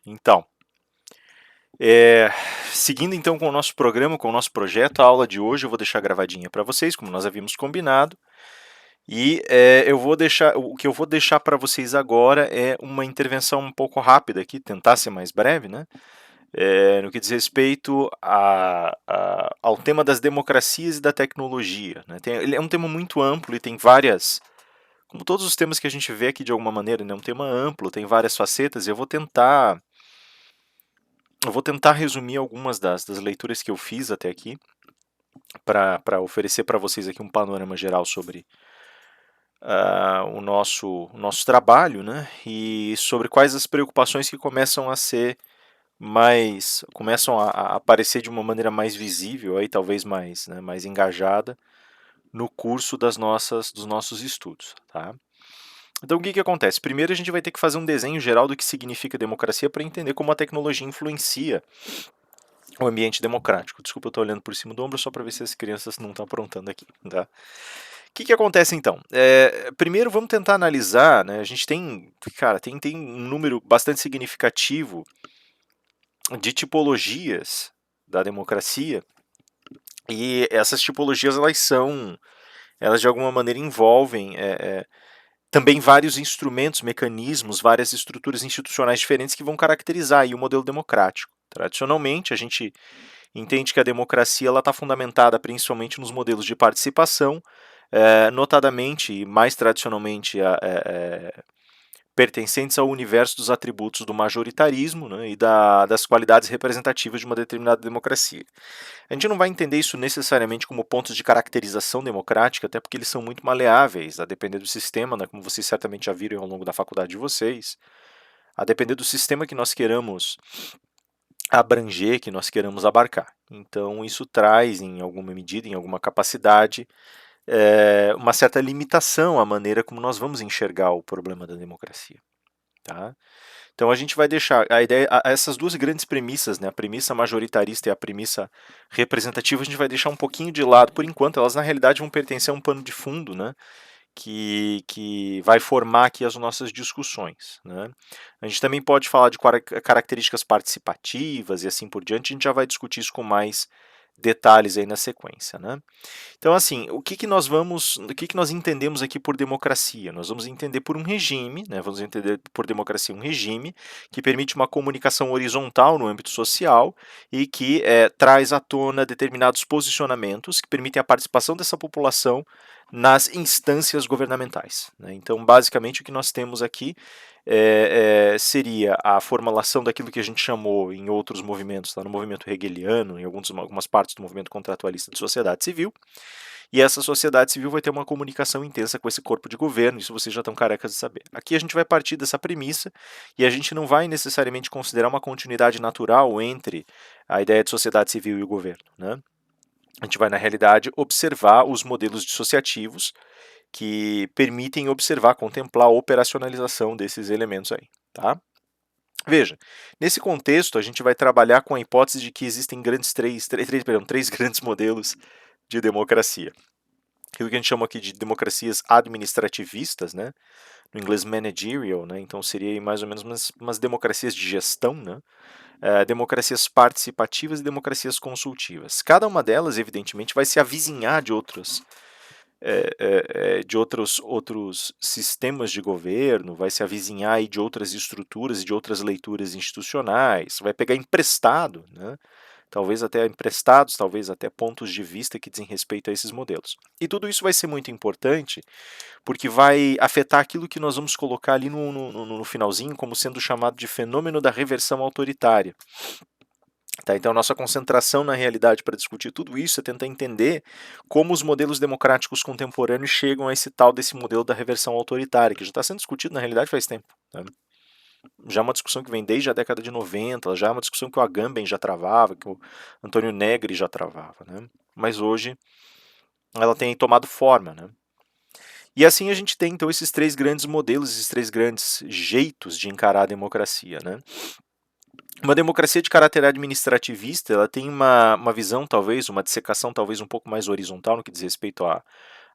Então, é, seguindo então com o nosso programa, com o nosso projeto, a aula de hoje eu vou deixar gravadinha para vocês, como nós havíamos combinado, e eu vou deixar, o que eu vou deixar para vocês agora é uma intervenção um pouco rápida aqui, tentar ser mais breve, né? No que diz respeito ao tema das democracias e da tecnologia, né? Ele é um tema muito amplo e tem várias, como todos os temas que a gente vê aqui de alguma maneira, né? É um tema amplo, tem várias facetas, e eu vou tentar resumir algumas das leituras que eu fiz até aqui, para oferecer para vocês aqui um panorama geral sobre o nosso trabalho, né? E sobre quais as preocupações que começam a aparecer de uma maneira mais visível, aí talvez mais, né, mais engajada no curso dos nossos estudos, tá? Então o que que acontece? Primeiro a gente vai ter que fazer um desenho geral do que significa democracia para entender como a tecnologia influencia o ambiente democrático. Desculpa, eu estou olhando por cima do ombro só para ver se as crianças não estão aprontando aqui, tá? O que que acontece então? Primeiro vamos tentar analisar, né? A gente tem, cara, tem um número bastante significativo de tipologias da democracia, e essas tipologias elas de alguma maneira envolvem também vários instrumentos, mecanismos, várias estruturas institucionais diferentes que vão caracterizar aí o modelo democrático. Tradicionalmente, a gente entende que a democracia está fundamentada principalmente nos modelos de participação, notadamente e mais tradicionalmente pertencentes ao universo dos atributos do majoritarismo, né, e das qualidades representativas de uma determinada democracia. A gente não vai entender isso necessariamente como pontos de caracterização democrática, até porque eles são muito maleáveis, a depender do sistema, né, como vocês certamente já viram ao longo da faculdade de vocês, a depender do sistema que nós queiramos abranger, que nós queiramos abarcar. Então, isso traz, em alguma medida, em alguma capacidade, uma certa limitação à maneira como nós vamos enxergar o problema da democracia. Tá? Então a gente vai deixar a ideia, essas duas grandes premissas, né, a premissa majoritarista e a premissa representativa, a gente vai deixar um pouquinho de lado por enquanto. Elas na realidade vão pertencer a um pano de fundo, né, que vai formar aqui as nossas discussões. Né. A gente também pode falar de características participativas e assim por diante. A gente já vai discutir isso com mais detalhes aí na sequência. Né. Então, assim, o que que nós entendemos aqui por democracia? Nós vamos entender por um regime, né, vamos entender por democracia um regime que permite uma comunicação horizontal no âmbito social e que traz à tona determinados posicionamentos que permitem a participação dessa população nas instâncias governamentais. Né? Então, basicamente, o que nós temos aqui seria a formulação daquilo que a gente chamou em outros movimentos, tá, no movimento hegeliano, em algumas partes do movimento contratualista de sociedade civil, e essa sociedade civil vai ter uma comunicação intensa com esse corpo de governo, isso vocês já estão carecas de saber. Aqui a gente vai partir dessa premissa e a gente não vai necessariamente considerar uma continuidade natural entre a ideia de sociedade civil e o governo. Né? A gente vai, na realidade, observar os modelos dissociativos que permitem observar, contemplar a operacionalização desses elementos aí. Tá? Veja, nesse contexto, a gente vai trabalhar com a hipótese de que existem três grandes modelos de democracia. Aquilo que a gente chama aqui de democracias administrativistas, né? No inglês managerial, né? Então seria mais ou menos umas democracias de gestão, né? Democracias participativas e democracias consultivas. Cada uma delas, evidentemente, vai se avizinhar de outros sistemas de governo, vai se avizinhar aí de outras estruturas e de outras leituras institucionais, vai pegar emprestado, né? Talvez até emprestados, talvez até pontos de vista que dizem respeito a esses modelos. E tudo isso vai ser muito importante, porque vai afetar aquilo que nós vamos colocar ali no finalzinho como sendo chamado de fenômeno da reversão autoritária. Tá, então, nossa concentração na realidade para discutir tudo isso é tentar entender como os modelos democráticos contemporâneos chegam a esse tal desse modelo da reversão autoritária, que já está sendo discutido na realidade faz tempo. Né? Já é uma discussão que vem desde a década de 90, já é uma discussão que o Agamben já travava, que o Antônio Negri já travava. Né? Mas hoje ela tem tomado forma. Né? E assim a gente tem então esses três grandes modelos, esses três grandes jeitos de encarar a democracia. Né? Uma democracia de caráter administrativista, ela tem uma visão, talvez, uma dissecação talvez um pouco mais horizontal no que diz respeito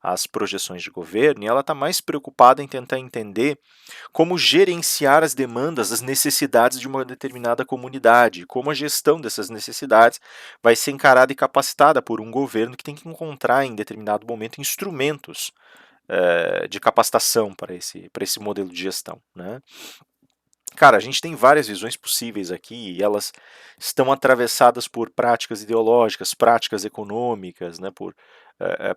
as projeções de governo, e ela está mais preocupada em tentar entender como gerenciar as demandas, as necessidades de uma determinada comunidade, como a gestão dessas necessidades vai ser encarada e capacitada por um governo que tem que encontrar em determinado momento instrumentos de capacitação para esse modelo de gestão, né? Cara, a gente tem várias visões possíveis aqui e elas estão atravessadas por práticas ideológicas, práticas econômicas, né, por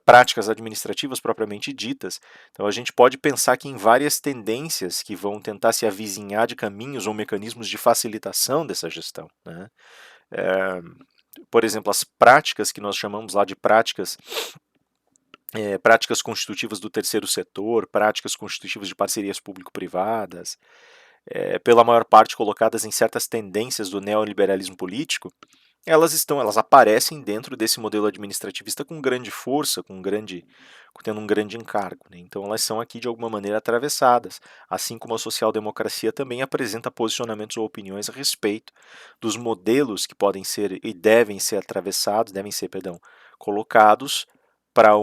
práticas administrativas propriamente ditas. Então a gente pode pensar aqui em várias tendências que vão tentar se avizinhar de caminhos ou mecanismos de facilitação dessa gestão, né? Eh, por exemplo, as práticas que nós chamamos lá de práticas constitutivas do terceiro setor, práticas constitutivas de parcerias público-privadas, pela maior parte colocadas em certas tendências do neoliberalismo político, elas aparecem dentro desse modelo administrativista com grande força, tendo um grande encargo, né? Então elas são aqui de alguma maneira atravessadas, assim como a social-democracia também apresenta posicionamentos ou opiniões a respeito dos modelos que podem ser e devem ser atravessados, colocados para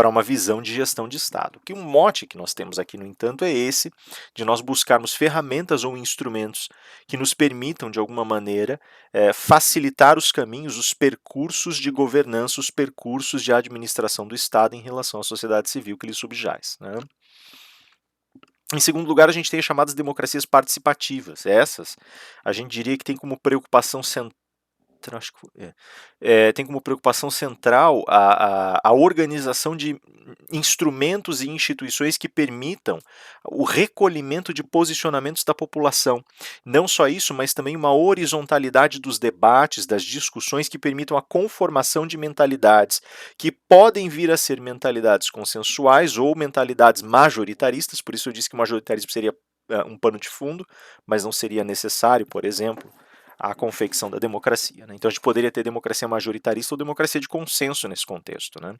uma visão de gestão de Estado. Que um mote que nós temos aqui, no entanto, é esse de nós buscarmos ferramentas ou instrumentos que nos permitam, de alguma maneira, facilitar os caminhos, os percursos de governança, os percursos de administração do Estado em relação à sociedade civil que lhe subjaz, né? Em segundo lugar, a gente tem as chamadas democracias participativas. Essas, a gente diria que tem como preocupação central, acho que tem como preocupação central a organização de instrumentos e instituições que permitam o recolhimento de posicionamentos da população. Não só isso, mas também uma horizontalidade dos debates, das discussões que permitam a conformação de mentalidades que podem vir a ser mentalidades consensuais ou mentalidades majoritaristas. Por isso eu disse que o majoritarismo seria um pano de fundo, mas não seria necessário, por exemplo, a confecção da democracia, né? Então a gente poderia ter democracia majoritarista ou democracia de consenso nesse contexto, né?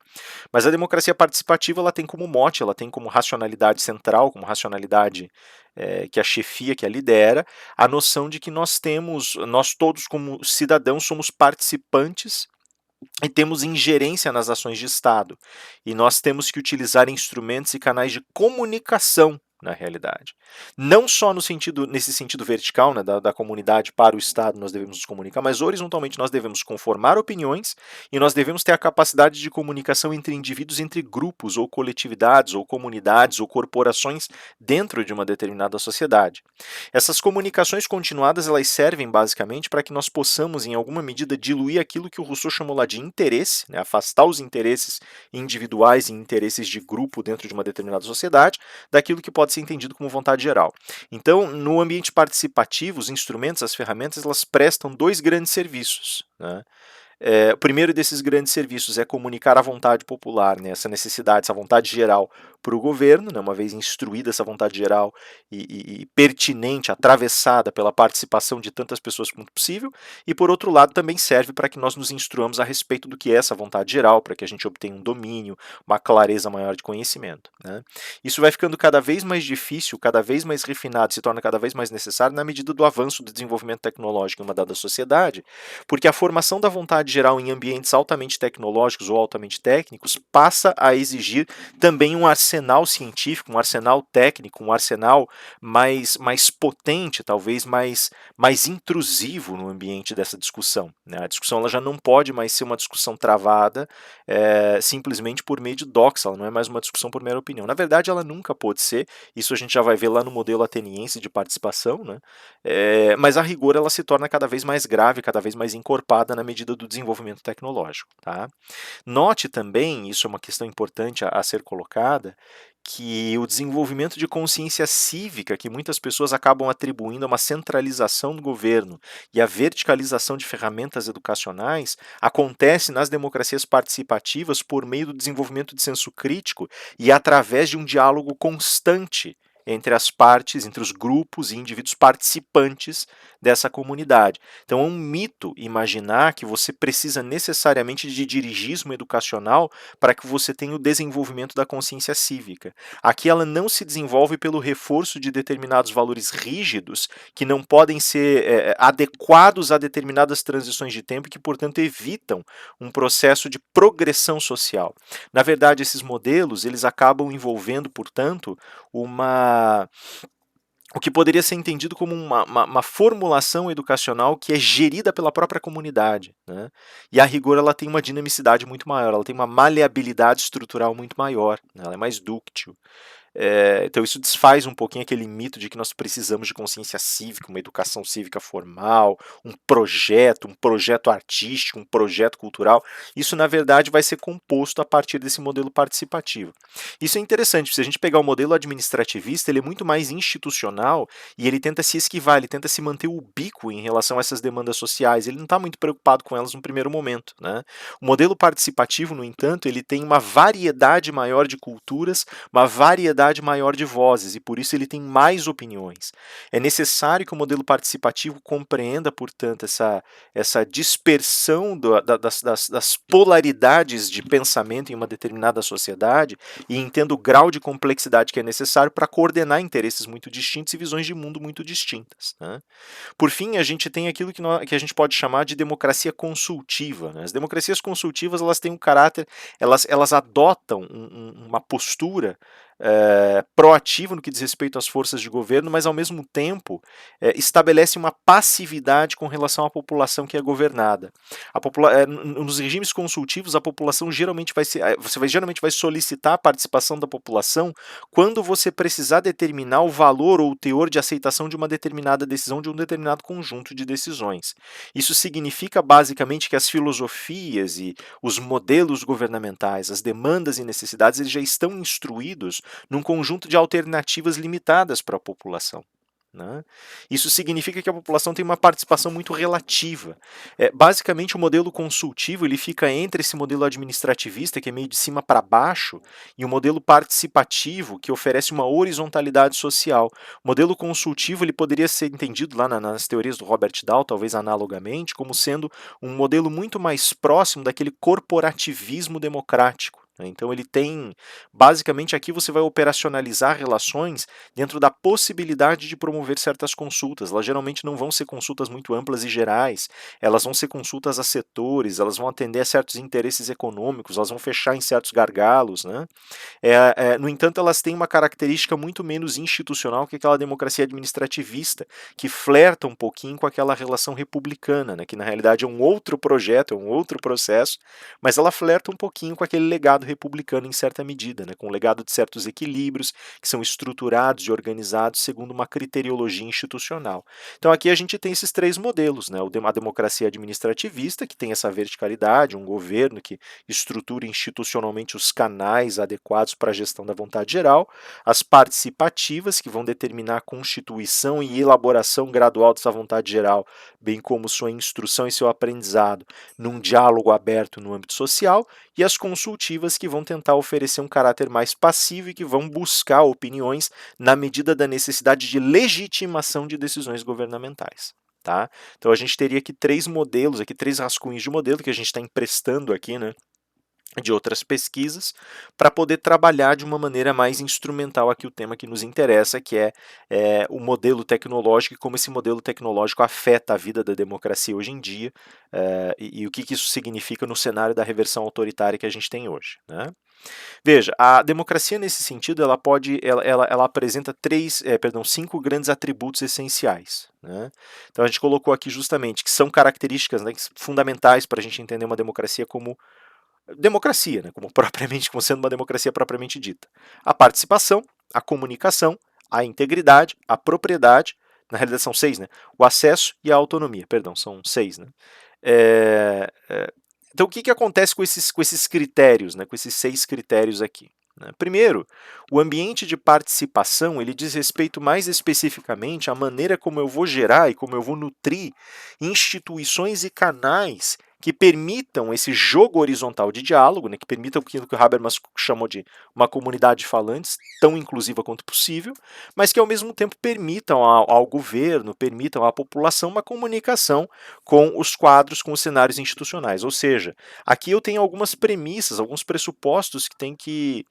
Mas a democracia participativa ela tem como mote, ela tem como racionalidade central, como racionalidade que a chefia, que a lidera, a noção de que nós todos como cidadãos somos participantes e temos ingerência nas ações de Estado. E nós temos que utilizar instrumentos e canais de comunicação na realidade. Não só nesse sentido vertical, né, da comunidade para o Estado, nós devemos nos comunicar, mas horizontalmente nós devemos conformar opiniões e nós devemos ter a capacidade de comunicação entre indivíduos, entre grupos, ou coletividades, ou comunidades, ou corporações dentro de uma determinada sociedade. Essas comunicações continuadas elas servem basicamente para que nós possamos, em alguma medida, diluir aquilo que o Rousseau chamou lá de interesse, né, afastar os interesses individuais e interesses de grupo dentro de uma determinada sociedade, daquilo que pode ser entendido como vontade geral. Então, no ambiente participativo, os instrumentos, as ferramentas, elas prestam dois grandes serviços, né? O primeiro desses grandes serviços é comunicar a vontade popular, né, essa necessidade, essa vontade geral para o governo, né, uma vez instruída essa vontade geral e pertinente, atravessada pela participação de tantas pessoas quanto possível, e por outro lado também serve para que nós nos instruamos a respeito do que é essa vontade geral, para que a gente obtenha um domínio, uma clareza maior de conhecimento, né. Isso vai ficando cada vez mais difícil, cada vez mais refinado, se torna cada vez mais necessário na medida do avanço do desenvolvimento tecnológico em uma dada sociedade, porque a formação da vontade geral em ambientes altamente tecnológicos ou altamente técnicos passa a exigir também um arsenal científico, um arsenal técnico, um arsenal mais potente, talvez mais intrusivo no ambiente dessa discussão, né? A discussão ela já não pode mais ser uma discussão travada simplesmente por meio de doxa, ela não é mais uma discussão por mera opinião. Na verdade, ela nunca pôde ser, isso a gente já vai ver lá no modelo ateniense de participação, né? Mas a rigor ela se torna cada vez mais grave, cada vez mais encorpada na medida do desenvolvimento tecnológico, tá? Note também, isso é uma questão importante a ser colocada, que o desenvolvimento de consciência cívica que muitas pessoas acabam atribuindo a uma centralização do governo e a verticalização de ferramentas educacionais acontece nas democracias participativas por meio do desenvolvimento de senso crítico e através de um diálogo constante entre as partes, entre os grupos e indivíduos participantes dessa comunidade. Então é um mito imaginar que você precisa necessariamente de dirigismo educacional para que você tenha o desenvolvimento da consciência cívica. Aqui ela não se desenvolve pelo reforço de determinados valores rígidos que não podem ser adequados a determinadas transições de tempo e que, portanto, evitam um processo de progressão social. Na verdade, esses modelos eles acabam envolvendo, portanto, o que poderia ser entendido como uma formulação educacional que é gerida pela própria comunidade, né? E a rigor ela tem uma dinamicidade muito maior, ela tem uma maleabilidade estrutural muito maior, né? Ela é mais dúctil. Então isso desfaz um pouquinho aquele mito de que nós precisamos de consciência cívica, uma educação cívica formal, um projeto artístico, um projeto cultural. Isso, na verdade, vai ser composto a partir desse modelo participativo. Isso é interessante, se a gente pegar o modelo administrativista, ele é muito mais institucional e ele tenta se esquivar, ele tenta se manter ubíquo em relação a essas demandas sociais, ele não está muito preocupado com elas no primeiro momento, né? O modelo participativo, no entanto, ele tem uma variedade maior de culturas, uma variedade maior de vozes e por isso ele tem mais opiniões. É necessário que o modelo participativo compreenda, portanto, essa dispersão das polaridades de pensamento em uma determinada sociedade e entenda o grau de complexidade que é necessário para coordenar interesses muito distintos e visões de mundo muito distintas, né? Por fim, a gente tem aquilo que a gente pode chamar de democracia consultiva, né? As democracias consultivas elas têm um caráter, elas adotam uma postura proativa no que diz respeito às forças de governo, mas ao mesmo tempo estabelece uma passividade com relação à população que é governada. Nos regimes consultivos, a população geralmente geralmente vai solicitar a participação da população quando você precisar determinar o valor ou o teor de aceitação de uma determinada decisão, de um determinado conjunto de decisões. Isso significa basicamente que as filosofias e os modelos governamentais, as demandas e necessidades, eles já estão instruídos num conjunto de alternativas limitadas para a população, né? Isso significa que a população tem uma participação muito relativa. Basicamente, o modelo consultivo ele fica entre esse modelo administrativista, que é meio de cima para baixo, e o modelo participativo, que oferece uma horizontalidade social. O modelo consultivo ele poderia ser entendido lá nas teorias do Robert Dahl, talvez analogamente, como sendo um modelo muito mais próximo daquele corporativismo democrático. Então ele tem, basicamente aqui você vai operacionalizar relações dentro da possibilidade de promover certas consultas. Elas geralmente não vão ser consultas muito amplas e gerais, elas vão ser consultas a setores, elas vão atender a certos interesses econômicos, elas vão fechar em certos gargalos, né? No entanto, elas têm uma característica muito menos institucional que aquela democracia administrativista, que flerta um pouquinho com aquela relação republicana, né? Que na realidade é um outro projeto, é um outro processo, mas ela flerta um pouquinho com aquele legado republicano em certa medida, né, com o legado de certos equilíbrios que são estruturados e organizados segundo uma criteriologia institucional. Então aqui a gente tem esses três modelos, né, a democracia administrativista, que tem essa verticalidade, um governo que estrutura institucionalmente os canais adequados para a gestão da vontade geral, as participativas, que vão determinar a constituição e elaboração gradual dessa vontade geral, bem como sua instrução e seu aprendizado num diálogo aberto no âmbito social, e as consultivas que vão tentar oferecer um caráter mais passivo e que vão buscar opiniões na medida da necessidade de legitimação de decisões governamentais. Tá? Então a gente teria aqui três modelos, aqui três rascunhos de modelo que a gente está emprestando aqui, né, de outras pesquisas, para poder trabalhar de uma maneira mais instrumental aqui o tema que nos interessa, que é o modelo tecnológico e como esse modelo tecnológico afeta a vida da democracia hoje em dia e o que isso significa no cenário da reversão autoritária que a gente tem hoje, né? Veja, a democracia nesse sentido ela apresenta cinco grandes atributos essenciais, né? Então a gente colocou aqui justamente que são características, né, fundamentais para a gente entender uma democracia como democracia, né, como sendo uma democracia propriamente dita. A participação, a comunicação, a integridade, a propriedade, na realidade são seis, né? O acesso e a autonomia, perdão, são seis, né? Então o que acontece com esses critérios, né, com esses seis critérios aqui? Primeiro, o ambiente de participação ele diz respeito mais especificamente à maneira como eu vou gerar e como eu vou nutrir instituições e canais que permitam esse jogo horizontal de diálogo, né, que permitam aquilo que o Habermas chamou de uma comunidade de falantes, tão inclusiva quanto possível, mas que ao mesmo tempo permitam ao governo, permitam à população uma comunicação com os quadros, com os cenários institucionais. Ou seja, aqui eu tenho algumas premissas, alguns pressupostos que tem que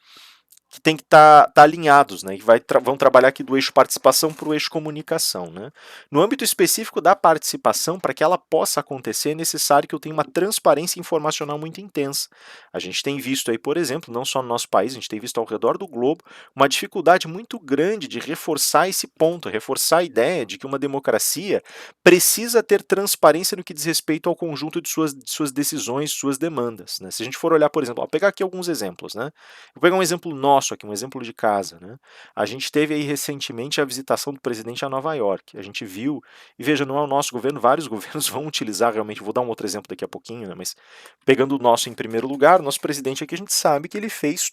estar alinhados, né, e vão trabalhar aqui do eixo participação para o eixo comunicação. Né. No âmbito específico da participação, para que ela possa acontecer, é necessário que eu tenha uma transparência informacional muito intensa. A gente tem visto aí, por exemplo, não só no nosso país, a gente tem visto ao redor do globo, uma dificuldade muito grande de reforçar esse ponto, reforçar a ideia de que uma democracia precisa ter transparência no que diz respeito ao conjunto de suas decisões, suas demandas. Né. Se a gente for olhar, por exemplo, vou pegar aqui alguns exemplos, né? Vou pegar um exemplo nosso aqui, um exemplo de casa, né? A gente teve aí recentemente a visitação do presidente a Nova York. A gente viu, e veja, não é o nosso governo, vários governos vão utilizar realmente, vou dar um outro exemplo daqui a pouquinho, né? Mas pegando o nosso em primeiro lugar, o nosso presidente aqui, a gente sabe que ele fez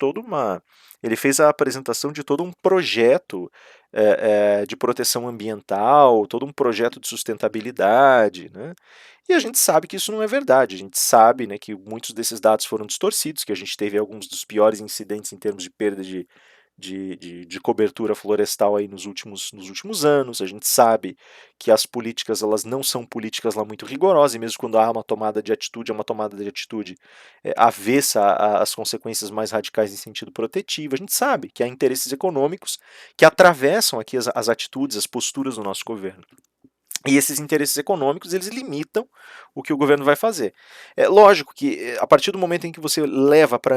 ele fez a apresentação de todo um projeto de proteção ambiental, todo um projeto de sustentabilidade, né? E a gente sabe que isso não é verdade, a gente sabe, né, que muitos desses dados foram distorcidos, que a gente teve alguns dos piores incidentes em termos de perda de cobertura florestal aí nos últimos anos, a gente sabe que as políticas elas não são políticas lá muito rigorosas, e mesmo quando há uma tomada de atitude, é uma tomada de atitude avessa às consequências mais radicais em sentido protetivo, a gente sabe que há interesses econômicos que atravessam aqui as atitudes, as posturas do nosso governo. E esses interesses econômicos, eles limitam o que o governo vai fazer. É lógico que, a partir do momento em que você leva para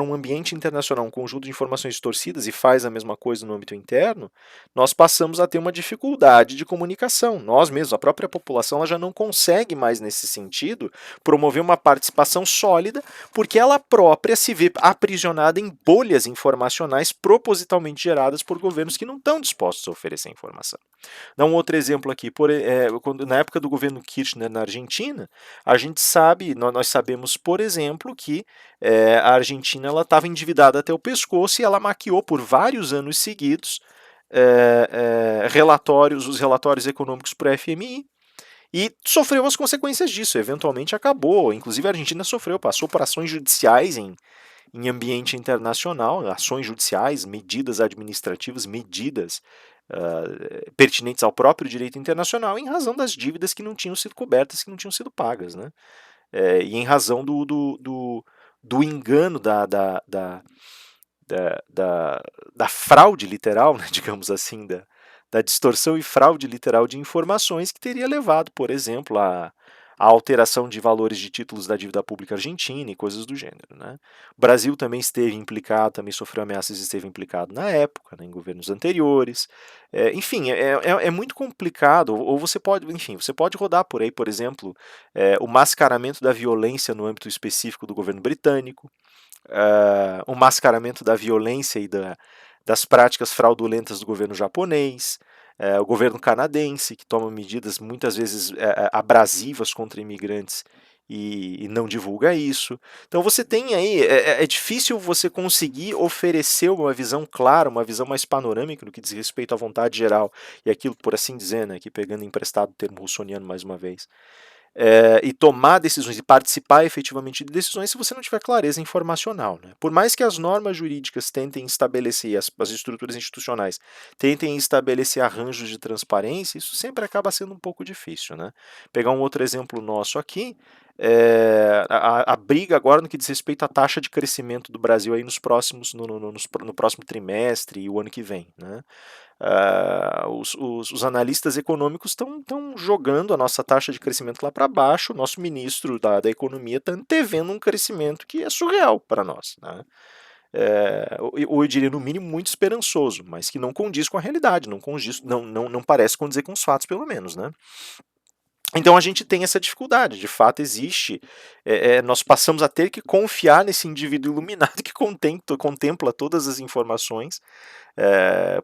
um ambiente internacional um conjunto de informações distorcidas e faz a mesma coisa no âmbito interno, nós passamos a ter uma dificuldade de comunicação. Nós mesmos, a própria população, ela já não consegue mais, nesse sentido, promover uma participação sólida, porque ela própria se vê aprisionada em bolhas informacionais propositalmente geradas por governos que não estão dispostos a oferecer informação. Dá um outro exemplo aqui, na época do governo Kirchner na Argentina, a gente sabe, nós sabemos, por exemplo, que a Argentina estava endividada até o pescoço e ela maquiou por vários anos seguidos os relatórios econômicos para o FMI, e sofreu as consequências disso, eventualmente acabou, inclusive a Argentina passou por ações judiciais em ambiente internacional, ações judiciais, medidas administrativas, medidas pertinentes ao próprio direito internacional, em razão das dívidas que não tinham sido cobertas, que não tinham sido pagas, né? E em razão do engano, da fraude literal, né, digamos assim, da distorção e fraude literal de informações que teria levado, por exemplo, a alteração de valores de títulos da dívida pública argentina e coisas do gênero. Né? O Brasil também esteve implicado, também sofreu ameaças e esteve implicado na época, né, em governos anteriores. Enfim, é muito complicado, ou você pode, enfim, você pode rodar por aí, por exemplo, o mascaramento da violência no âmbito específico do governo britânico, o mascaramento da violência e das práticas fraudulentas do governo japonês, o governo canadense, que toma medidas muitas vezes abrasivas contra imigrantes e não divulga isso. Então você tem aí, é difícil você conseguir oferecer uma visão clara, uma visão mais panorâmica no que diz respeito à vontade geral e aquilo, por assim dizer, né, aqui pegando emprestado o termo russoniano mais uma vez, e tomar decisões e participar efetivamente de decisões se você não tiver clareza informacional. Né? Por mais que as normas jurídicas tentem estabelecer, as estruturas institucionais tentem estabelecer arranjos de transparência, isso sempre acaba sendo um pouco difícil. Né? Pegar um outro exemplo nosso aqui, a briga agora no que diz respeito à taxa de crescimento do Brasil aí no próximo trimestre e o ano que vem. Né? Os analistas econômicos estão jogando a nossa taxa de crescimento lá para baixo, o nosso ministro da Economia está antevendo um crescimento que é surreal para nós. Né? Ou eu diria, no mínimo, muito esperançoso, mas que não condiz com a realidade, não parece condizer com os fatos, pelo menos. Né? Então a gente tem essa dificuldade, de fato existe, nós passamos a ter que confiar nesse indivíduo iluminado que contempla todas as informações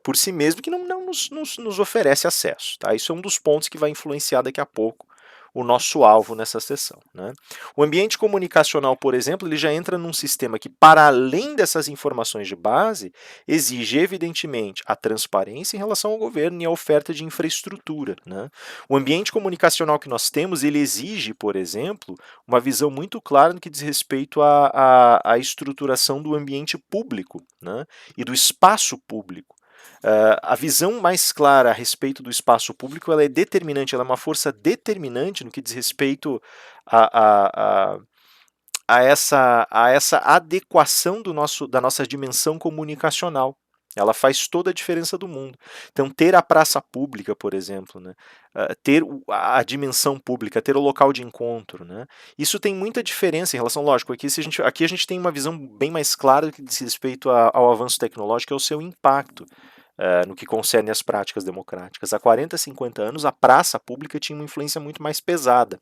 por si mesmo, que não nos oferece acesso. Tá? Isso é um dos pontos que vai influenciar daqui a pouco o nosso alvo nessa sessão, né? O ambiente comunicacional, por exemplo, ele já entra num sistema que, para além dessas informações de base, exige, evidentemente, a transparência em relação ao governo e a oferta de infraestrutura, né? O ambiente comunicacional que nós temos, ele exige, por exemplo, uma visão muito clara no que diz respeito à estruturação do ambiente público, né? E do espaço público. A visão mais clara a respeito do espaço público, ela é determinante, ela é uma força determinante no que diz respeito a, a, a, a essa adequação da nossa dimensão comunicacional. Ela faz toda a diferença do mundo. Então, ter a praça pública, por exemplo, né, ter a dimensão pública, ter o local de encontro, né, isso tem muita diferença em relação, lógico, aqui a gente tem uma visão bem mais clara do que diz respeito ao avanço tecnológico e ao seu impacto no que concerne às práticas democráticas. Há 40, 50 anos, a praça pública tinha uma influência muito mais pesada,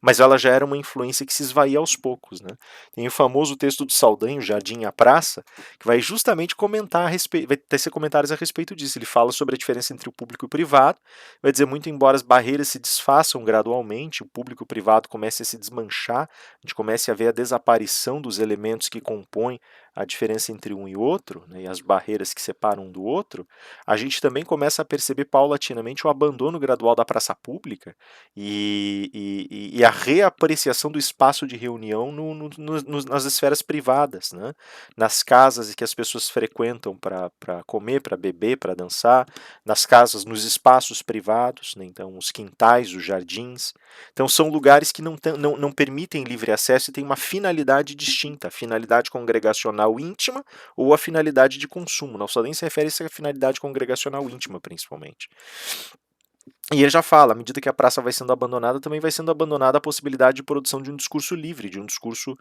mas ela já era uma influência que se esvaía aos poucos, né? Tem o famoso texto do Saldanha, o Jardim e a Praça, que vai justamente comentar a respeito, vai tecer comentários a respeito disso. Ele fala sobre a diferença entre o público e o privado, vai dizer muito embora as barreiras se desfaçam gradualmente, o público e o privado comece a se desmanchar, a gente comece a ver a desaparição dos elementos que compõem a diferença entre um e outro, né, e as barreiras que separam um do outro, a gente também começa a perceber paulatinamente o abandono gradual da praça pública e a reapreciação do espaço de reunião nas esferas privadas, né? Nas casas que as pessoas frequentam para comer, para beber, para dançar, nas casas, nos espaços privados, né? Então os quintais, os jardins. Então são lugares que não permitem livre acesso e têm uma finalidade distinta, a finalidade congregacional íntima ou a finalidade de consumo. Na Alçaden se refere a finalidade congregacional íntima, principalmente. E ele já fala, à medida que a praça vai sendo abandonada, também vai sendo abandonada a possibilidade de produção de um discurso livre, de um discurso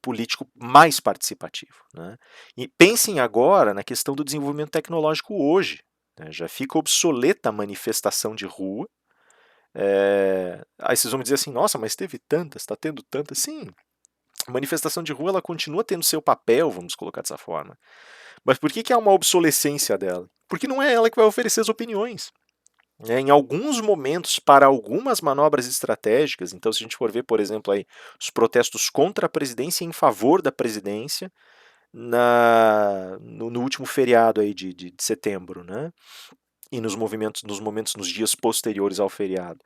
político mais participativo, né? E pensem agora na questão do desenvolvimento tecnológico hoje, né? Já fica obsoleta a manifestação de rua. Aí vocês vão me dizer assim, nossa, mas teve tantas, está tendo tantas. Sim, a manifestação de rua ela continua tendo seu papel, vamos colocar dessa forma. Mas por que há uma obsolescência dela? Porque não é ela que vai oferecer as opiniões. Em alguns momentos, para algumas manobras estratégicas, então se a gente for ver, por exemplo, aí, os protestos contra a presidência e em favor da presidência no último feriado aí de setembro, né? E nos dias posteriores ao feriado.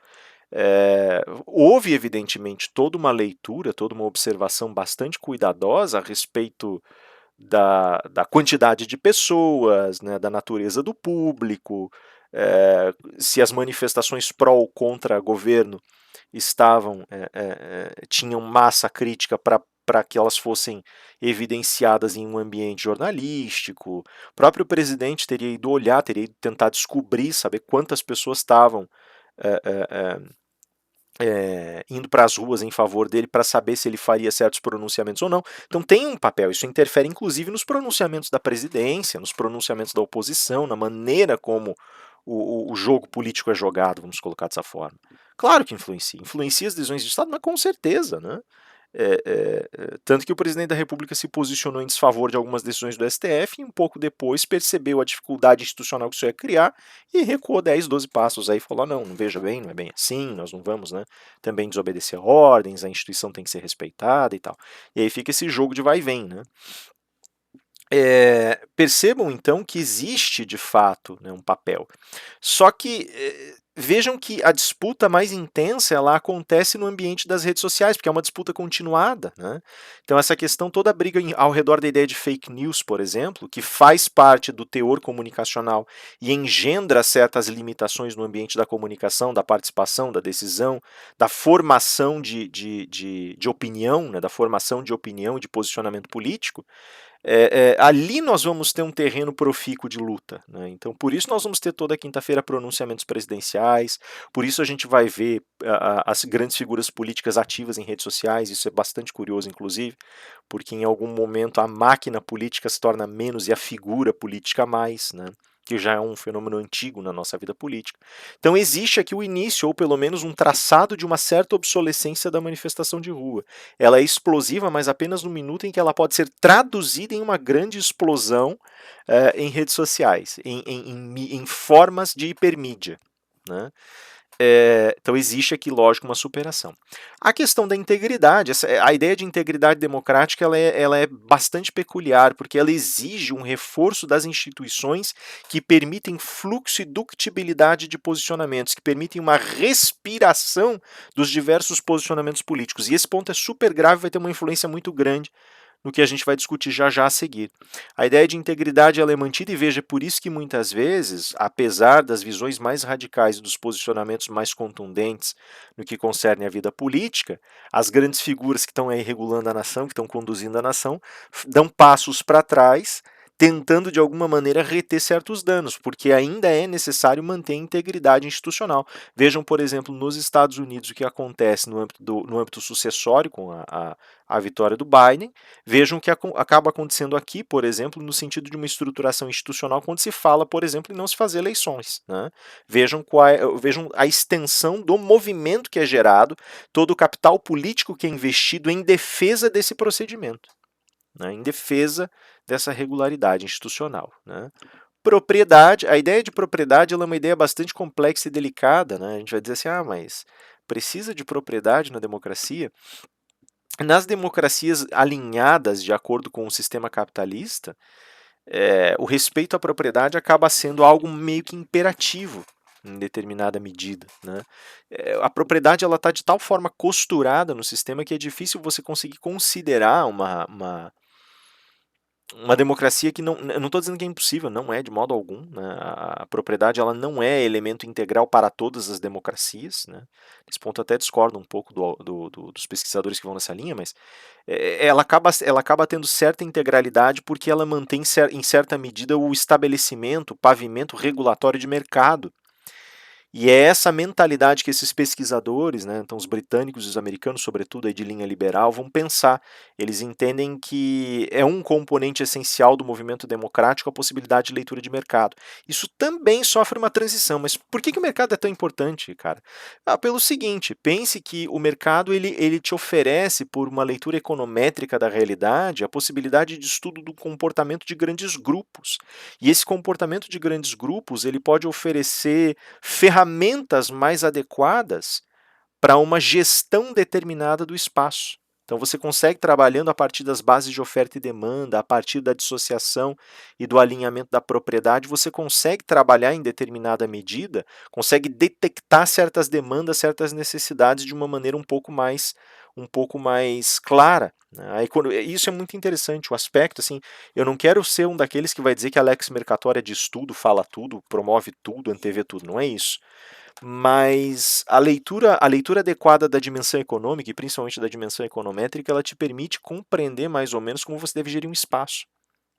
Houve, evidentemente, toda uma leitura, toda uma observação bastante cuidadosa a respeito da quantidade de pessoas, né, da natureza do público, se as manifestações pró ou contra governo tinham massa crítica para que elas fossem evidenciadas em um ambiente jornalístico. O próprio presidente teria ido olhar, teria ido tentar descobrir, saber quantas pessoas estavam indo para as ruas em favor dele para saber se ele faria certos pronunciamentos ou não. Então tem um papel, isso interfere inclusive nos pronunciamentos da presidência, nos pronunciamentos da oposição, na maneira como o jogo político é jogado, vamos colocar dessa forma. Claro que influencia as decisões de Estado, mas com certeza, né? Tanto que o presidente da República se posicionou em desfavor de algumas decisões do STF e um pouco depois percebeu a dificuldade institucional que isso ia criar e recuou 10, 12 passos aí e falou, não veja bem, não é bem assim, nós não vamos, né, também desobedecer ordens, a instituição tem que ser respeitada e tal. E aí fica esse jogo de vai e vem, né? Percebam então que existe de fato, né, um papel. Só que vejam que a disputa mais intensa ela acontece no ambiente das redes sociais, porque é uma disputa continuada, né? Então essa questão, toda a briga ao redor da ideia de fake news, por exemplo, que faz parte do teor comunicacional e engendra certas limitações no ambiente da comunicação, da participação, da decisão, da formação de opinião, né, da formação de opinião e de posicionamento político, ali nós vamos ter um terreno profícuo de luta, né? Então, por isso nós vamos ter toda quinta-feira pronunciamentos presidenciais, por isso a gente vai ver as grandes figuras políticas ativas em redes sociais, isso é bastante curioso, inclusive, porque em algum momento a máquina política se torna menos e a figura política mais, né? Que já é um fenômeno antigo na nossa vida política. Então existe aqui o início, ou pelo menos um traçado de uma certa obsolescência da manifestação de rua. Ela é explosiva, mas apenas no minuto em que ela pode ser traduzida em uma grande explosão em redes sociais, em formas de hipermídia, né? Então existe aqui, lógico, uma superação. A questão da integridade, a ideia de integridade democrática ela é bastante peculiar, porque ela exige um reforço das instituições que permitem fluxo e ductibilidade de posicionamentos, que permitem uma respiração dos diversos posicionamentos políticos. E esse ponto é super grave, vai ter uma influência muito grande no que a gente vai discutir já já a seguir. A ideia de integridade ela é mantida e veja, por isso que muitas vezes, apesar das visões mais radicais e dos posicionamentos mais contundentes no que concerne a vida política, as grandes figuras que estão aí regulando a nação, que estão conduzindo a nação, dão passos para trás, tentando de alguma maneira reter certos danos, porque ainda é necessário manter a integridade institucional. Vejam, por exemplo, nos Estados Unidos o que acontece no âmbito sucessório com a vitória do Biden. Vejam o que acaba acontecendo aqui, por exemplo, no sentido de uma estruturação institucional, quando se fala, por exemplo, em não se fazer eleições. Né? Vejam a extensão do movimento que é gerado, todo o capital político que é investido em defesa desse procedimento, né? Em defesa dessa regularidade institucional. Né? Propriedade, a ideia de propriedade ela é uma ideia bastante complexa e delicada. Né? A gente vai dizer assim, mas precisa de propriedade na democracia? Nas democracias alinhadas de acordo com o sistema capitalista, o respeito à propriedade acaba sendo algo meio que imperativo em determinada medida. Né? A propriedade está de tal forma costurada no sistema que é difícil você conseguir considerar uma democracia que não, eu não estou dizendo que é impossível, não é de modo algum. Né? A propriedade ela não é elemento integral para todas as democracias. Né? Nesse ponto até discordo um pouco dos pesquisadores que vão nessa linha, mas ela acaba tendo certa integralidade porque ela mantém em certa medida o estabelecimento, o pavimento regulatório de mercado. E é essa mentalidade que esses pesquisadores, né, então os britânicos e os americanos, sobretudo aí de linha liberal, vão pensar. Eles entendem que é um componente essencial do movimento democrático a possibilidade de leitura de mercado. Isso também sofre uma transição, mas por que o mercado é tão importante, cara? Pelo seguinte, pense que o mercado ele te oferece, por uma leitura econométrica da realidade, a possibilidade de estudo do comportamento de grandes grupos. E esse comportamento de grandes grupos ele pode oferecer ferramentas mais adequadas para uma gestão determinada do espaço. Então você consegue, trabalhando a partir das bases de oferta e demanda, a partir da dissociação e do alinhamento da propriedade, você consegue trabalhar em determinada medida, consegue detectar certas demandas, certas necessidades de uma maneira um pouco mais clara. Né? Isso é muito interessante, o aspecto, assim, eu não quero ser um daqueles que vai dizer que a Lex Mercator é diz tudo, fala tudo, promove tudo, antevê tudo, não é isso. Mas a leitura adequada da dimensão econômica, e principalmente da dimensão econométrica, ela te permite compreender mais ou menos como você deve gerir um espaço.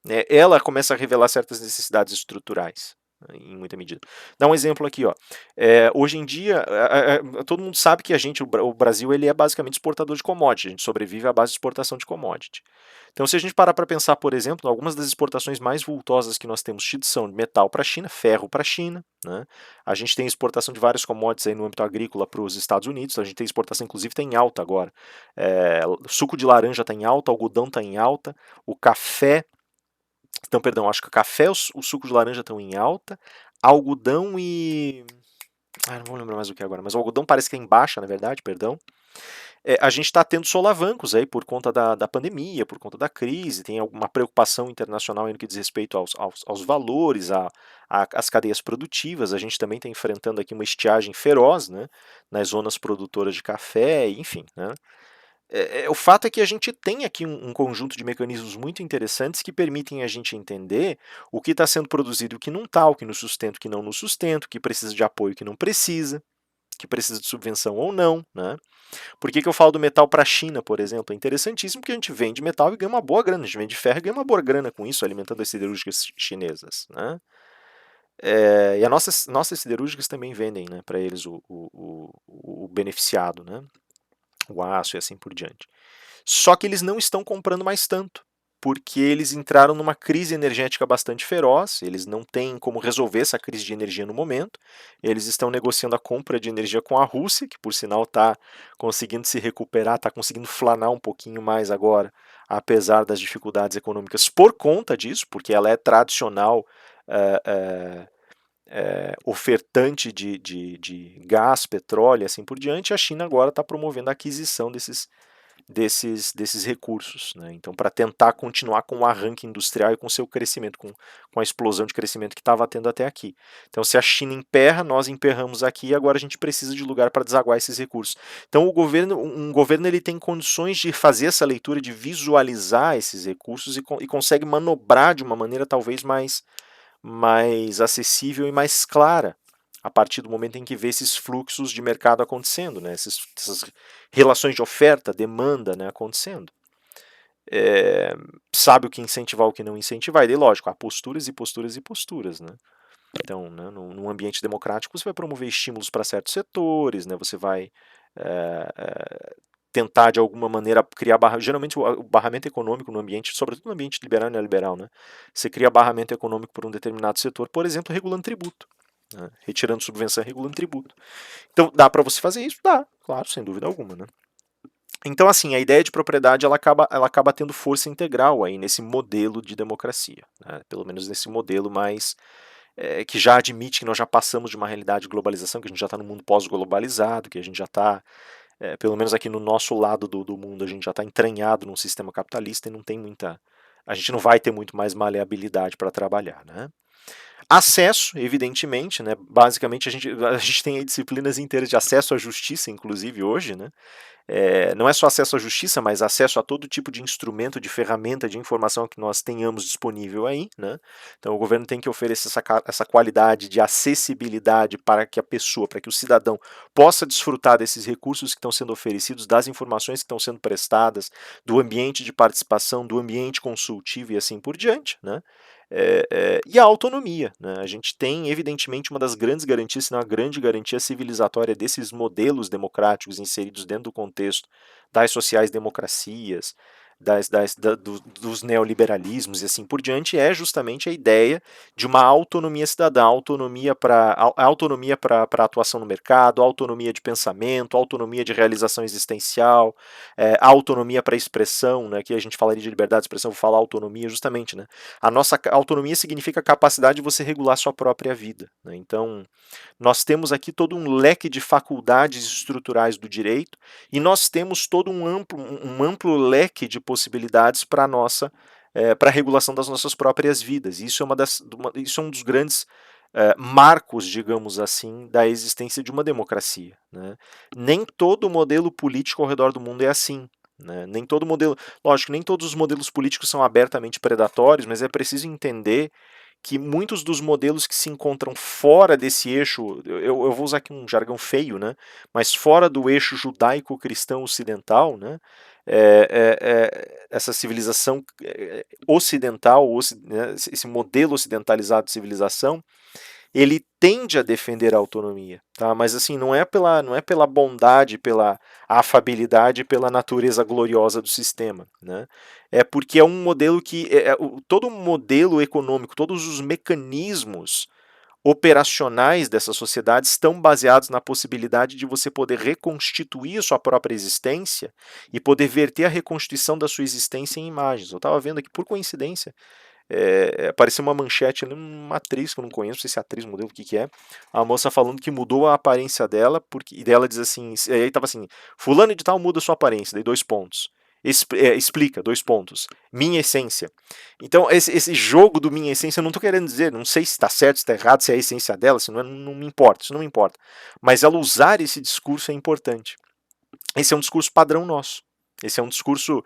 Né? Ela começa a revelar certas necessidades estruturais, né, em muita medida. Dá um exemplo aqui, ó. Hoje em dia, todo mundo sabe que o Brasil, ele é basicamente exportador de commodity, a gente sobrevive à base de exportação de commodity. Então, se a gente parar para pensar, por exemplo, algumas das exportações mais vultosas que nós temos tido são de metal para a China, ferro para a China. Né? A gente tem exportação de vários commodities aí no âmbito agrícola para os Estados Unidos, a gente tem exportação, inclusive, está em alta agora. Suco de laranja está em alta, algodão está em alta, o café. Então, perdão, acho que o café e o suco de laranja estão em alta, algodão e. Não vou lembrar mais o que agora, mas o algodão parece que é em baixa, na verdade, perdão. A gente está tendo solavancos aí por conta da pandemia, por conta da crise, tem alguma preocupação internacional no que diz respeito aos valores, às cadeias produtivas. A gente também está enfrentando aqui uma estiagem feroz, né, nas zonas produtoras de café, enfim. Né. O fato é que a gente tem aqui um conjunto de mecanismos muito interessantes que permitem a gente entender o que está sendo produzido e o que não está, o que nos sustenta, o que não nos sustenta, o que precisa de apoio e o que não precisa, que precisa de subvenção ou não. Né? Por que eu falo do metal para a China, por exemplo? É interessantíssimo porque a gente vende metal e ganha uma boa grana, a gente vende ferro e ganha uma boa grana com isso, alimentando as siderúrgicas chinesas. Né? E as nossas siderúrgicas também vendem, né, para eles o beneficiado, né? O aço e assim por diante. Só que eles não estão comprando mais tanto, porque eles entraram numa crise energética bastante feroz, eles não têm como resolver essa crise de energia no momento, eles estão negociando a compra de energia com a Rússia, que por sinal está conseguindo se recuperar, está conseguindo flanar um pouquinho mais agora, apesar das dificuldades econômicas por conta disso, porque ela é tradicional uh, uh, ofertante de gás, petróleo e assim por diante, a China agora está promovendo a aquisição desses recursos, né? Então, para tentar continuar com o arranque industrial e com o seu crescimento, com a explosão de crescimento que estava tendo até aqui. Então, se a China emperra, nós emperramos aqui e agora a gente precisa de lugar para desaguar esses recursos. Então, um governo ele tem condições de fazer essa leitura, de visualizar esses recursos e consegue manobrar de uma maneira talvez mais acessível e mais clara a partir do momento em que vê esses fluxos de mercado acontecendo, né? Essas relações de oferta, demanda, né, acontecendo. Sabe o que incentivar, o que não incentivar, e daí, lógico, há posturas e posturas e posturas, né? Então, né, num ambiente democrático, você vai promover estímulos para certos setores, né? Você vai tentar, de alguma maneira, criar geralmente o barramento econômico no ambiente, sobretudo no ambiente liberal e neoliberal, né? Você cria barramento econômico por um determinado setor, por exemplo, regulando tributo. Né? Retirando subvenção e regulando tributo. Então, dá para você fazer isso? Dá, claro, sem dúvida alguma, né? Então, assim, a ideia de propriedade ela acaba tendo força integral aí nesse modelo de democracia, né? Pelo menos nesse modelo mais que já admite que nós já passamos de uma realidade de globalização, que a gente já está no mundo pós-globalizado, que a gente já está, pelo menos aqui no nosso lado do mundo, a gente já está entranhado num sistema capitalista e não tem muita. A gente não vai ter muito mais maleabilidade para trabalhar, né? Acesso, evidentemente, né? Basicamente a gente tem aí disciplinas inteiras de acesso à justiça, inclusive hoje, né? Não é só acesso à justiça, mas acesso a todo tipo de instrumento, de ferramenta, de informação que nós tenhamos disponível aí, né? Então o governo tem que oferecer essa qualidade de acessibilidade para que a pessoa, para que o cidadão possa desfrutar desses recursos que estão sendo oferecidos, das informações que estão sendo prestadas, do ambiente de participação, do ambiente consultivo e assim por diante, né? E a autonomia. Né? A gente tem, evidentemente, uma das grandes garantias, se não a grande garantia civilizatória desses modelos democráticos inseridos dentro do contexto das sociais-democracias, dos neoliberalismos e assim por diante, é justamente a ideia de uma autonomia cidadã, autonomia para atuação no mercado, autonomia de pensamento, autonomia de realização existencial, autonomia para expressão, né, que a gente falaria de liberdade de expressão, vou falar autonomia justamente, né, a nossa autonomia significa a capacidade de você regular sua própria vida. Né? Então, nós temos aqui todo um leque de faculdades estruturais do direito e nós temos todo um amplo leque de possibilidades para a nossa para a regulação das nossas próprias vidas. Isso isso é um dos grandes marcos, digamos assim, da existência de uma democracia. Né? Nem todo modelo político ao redor do mundo é assim. Né? Nem todo modelo, lógico, nem todos os modelos políticos são abertamente predatórios, mas é preciso entender que muitos dos modelos que se encontram fora desse eixo, eu vou usar aqui um jargão feio, né, mas fora do eixo judaico-cristão ocidental, né, essa civilização ocidental, né, esse modelo ocidentalizado de civilização, ele tende a defender a autonomia, tá? Mas assim, não é pela bondade, pela afabilidade, pela natureza gloriosa do sistema, né? É porque é um modelo que todo modelo econômico, todos os mecanismos operacionais dessa sociedade estão baseados na possibilidade de você poder reconstituir sua própria existência e poder verter a reconstituição da sua existência em imagens. Eu estava vendo aqui, por coincidência, apareceu uma manchete ali, uma atriz que eu não conheço, não sei se é atriz, modelo, o que que é, a moça falando que mudou a aparência dela, e dela diz assim, aí tava assim, fulano de tal muda sua aparência, daí 2 pontos. Explica, 2 pontos. Minha essência. Então, esse jogo do minha essência, eu não estou querendo dizer, não sei se está certo, se está errado, se é a essência dela, se não me importa, isso não me importa. Mas ela usar esse discurso é importante. Esse é um discurso padrão nosso. Esse é um discurso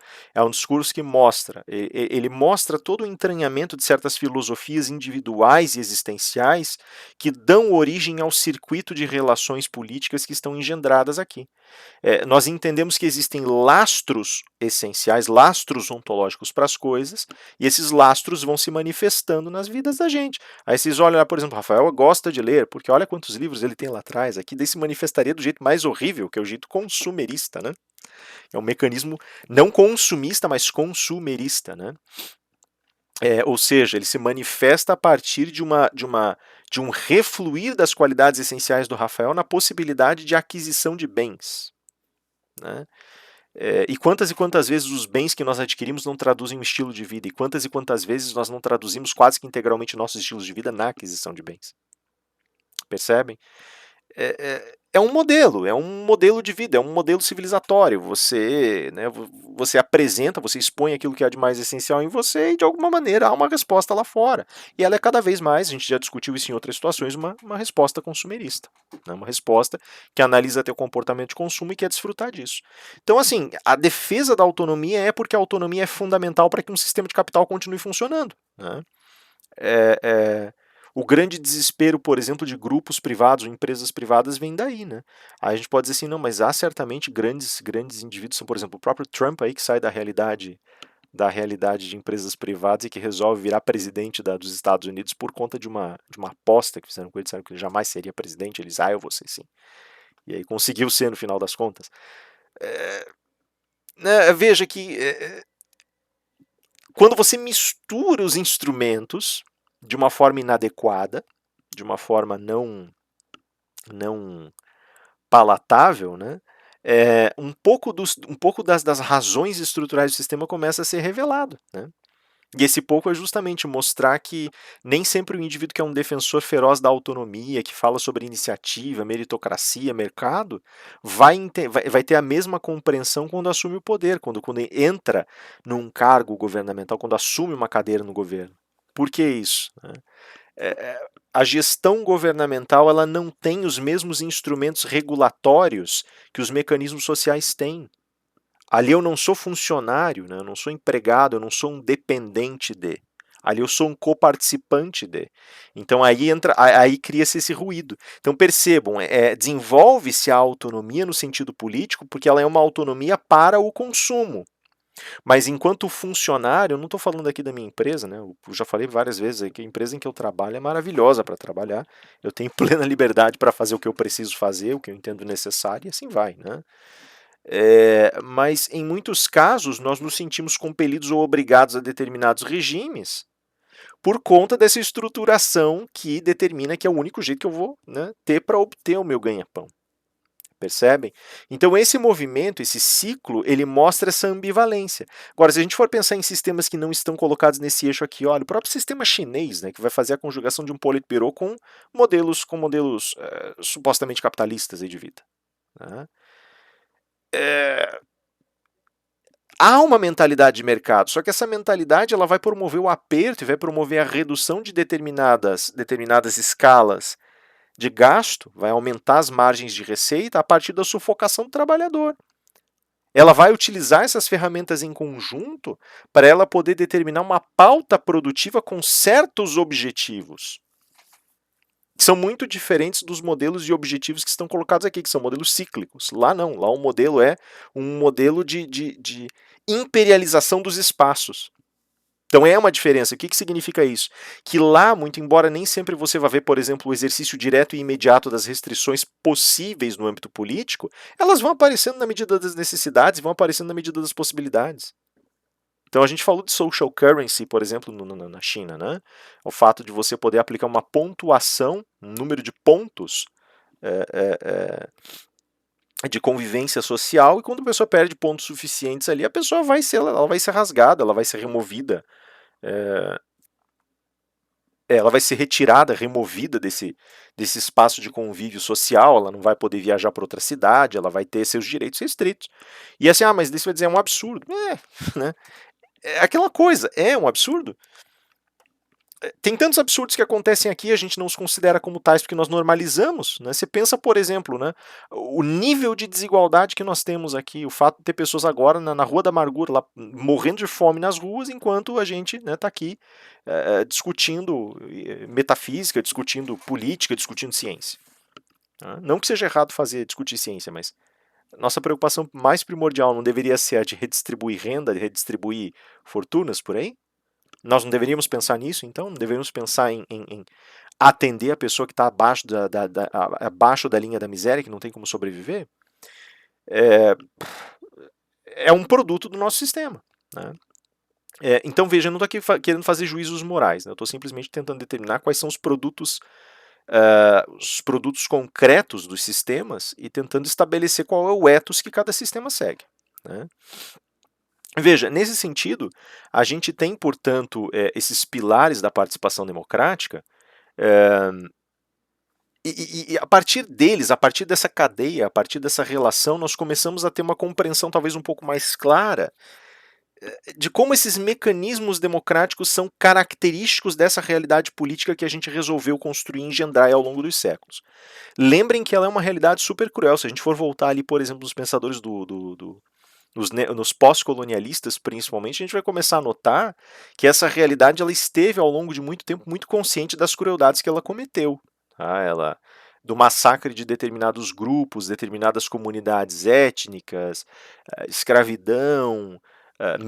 que mostra, ele mostra todo o entranhamento de certas filosofias individuais e existenciais que dão origem ao circuito de relações políticas que estão engendradas aqui. Nós entendemos que existem lastros essenciais, lastros ontológicos para as coisas, e esses lastros vão se manifestando nas vidas da gente. Aí vocês olham lá, por exemplo, Rafael gosta de ler, porque olha quantos livros ele tem lá atrás, aqui daí se manifestaria do jeito mais horrível, que é o jeito consumerista, né? É um mecanismo não consumista, mas consumerista, né? Ou seja, ele se manifesta a partir de um refluir das qualidades essenciais do Rafael na possibilidade de aquisição de bens. Né? E quantas vezes os bens que nós adquirimos não traduzem um estilo de vida? E quantas vezes nós não traduzimos quase que integralmente nossos estilos de vida na aquisição de bens? percebem? É um modelo de vida, é um modelo civilizatório. Você, né, você apresenta, você expõe aquilo que há de mais essencial em você e, de alguma maneira, há uma resposta lá fora. E ela é cada vez mais, a gente já discutiu isso em outras situações, uma resposta consumerista. Né, uma resposta que analisa teu comportamento de consumo e quer desfrutar disso. Então, assim, a defesa da autonomia é porque a autonomia é fundamental para que um sistema de capital continue funcionando. Né? É, é, o grande desespero, por exemplo, de grupos privados ou empresas privadas vem daí, né? Aí a gente pode dizer assim, não, mas há certamente grandes indivíduos, por exemplo, o próprio Trump aí que sai da realidade de empresas privadas e que resolve virar presidente dos Estados Unidos por conta de uma aposta que fizeram com ele, disseram que ele jamais seria presidente, eles, eu vou ser sim. E aí conseguiu ser no final das contas. Veja que quando você mistura os instrumentos de uma forma inadequada, de uma forma não palatável, né? Um pouco das razões estruturais do sistema começa a ser revelado. Né? E esse pouco é justamente mostrar que nem sempre o indivíduo que é um defensor feroz da autonomia, que fala sobre iniciativa, meritocracia, mercado, vai ter a mesma compreensão quando assume o poder, quando entra num cargo governamental, quando assume uma cadeira no governo. Por que isso? Né? A gestão governamental ela não tem os mesmos instrumentos regulatórios que os mecanismos sociais têm. Ali eu não sou funcionário, né? Eu não sou empregado, eu não sou um dependente de. Ali eu sou um coparticipante de. Então aí cria-se esse ruído. Então percebam, desenvolve-se a autonomia no sentido político porque ela é uma autonomia para o consumo. Mas enquanto funcionário, eu não estou falando aqui da minha empresa, né? Eu já falei várias vezes que a empresa em que eu trabalho é maravilhosa para trabalhar. Eu tenho plena liberdade para fazer o que eu preciso fazer, o que eu entendo necessário, e assim vai, né? Mas em muitos casos nós nos sentimos compelidos ou obrigados a determinados regimes por conta dessa estruturação que determina que é o único jeito que eu vou, né, ter para obter o meu ganha-pão. Percebem? Então esse movimento, esse ciclo, ele mostra essa ambivalência. Agora, se a gente for pensar em sistemas que não estão colocados nesse eixo aqui, olha, o próprio sistema chinês, né, que vai fazer a conjugação de um Politburo com modelos supostamente capitalistas aí de vida. Né? Há uma mentalidade de mercado, só que essa mentalidade ela vai promover o aperto e vai promover a redução de determinadas escalas de gasto, vai aumentar as margens de receita a partir da sufocação do trabalhador. Ela vai utilizar essas ferramentas em conjunto para ela poder determinar uma pauta produtiva com certos objetivos. Que são muito diferentes dos modelos e objetivos que estão colocados aqui, que são modelos cíclicos. Lá não, lá o modelo é um modelo de imperialização dos espaços. Então é uma diferença. O que significa isso? Que lá, muito embora nem sempre você vá ver, por exemplo, o exercício direto e imediato das restrições possíveis no âmbito político, elas vão aparecendo na medida das necessidades, vão aparecendo na medida das possibilidades. Então a gente falou de social currency, por exemplo, na China, né? O fato de você poder aplicar uma pontuação, um número de pontos de convivência social, e quando a pessoa perde pontos suficientes ali, a pessoa ela vai ser rasgada, ela vai ser removida, ela vai ser retirada, removida desse espaço de convívio social, ela não vai poder viajar para outra cidade, ela vai ter seus direitos restritos. E assim, mas isso vai dizer é um absurdo. Né? É aquela coisa, é um absurdo. Tem tantos absurdos que acontecem aqui, a gente não os considera como tais porque nós normalizamos. Né? Você pensa, por exemplo, né, o nível de desigualdade que nós temos aqui, o fato de ter pessoas agora na Rua da Amargura, lá, morrendo de fome nas ruas, enquanto a gente está aqui discutindo metafísica, discutindo política, discutindo ciência. Não que seja errado discutir ciência, mas nossa preocupação mais primordial não deveria ser a de redistribuir renda, de redistribuir fortunas por aí? Nós não deveríamos pensar nisso, então? Não deveríamos pensar em atender a pessoa que está abaixo da linha da miséria, que não tem como sobreviver? É um produto do nosso sistema. Né? Então, veja, eu não estou aqui querendo fazer juízos morais. Né? Eu estou simplesmente tentando determinar quais são os produtos concretos dos sistemas e tentando estabelecer qual é o ethos que cada sistema segue. Né? Veja, nesse sentido, a gente tem, portanto, esses pilares da participação democrática E a partir deles, a partir dessa cadeia, a partir dessa relação, nós começamos a ter uma compreensão talvez um pouco mais clara de como esses mecanismos democráticos são característicos dessa realidade política que a gente resolveu construir e engendrar ao longo dos séculos. Lembrem que ela é uma realidade super cruel. Se a gente for voltar ali, por exemplo, nos pensadores nos pós-colonialistas, principalmente, a gente vai começar a notar que essa realidade ela esteve ao longo de muito tempo muito consciente das crueldades que ela cometeu. Tá? Do massacre de determinados grupos, determinadas comunidades étnicas, escravidão,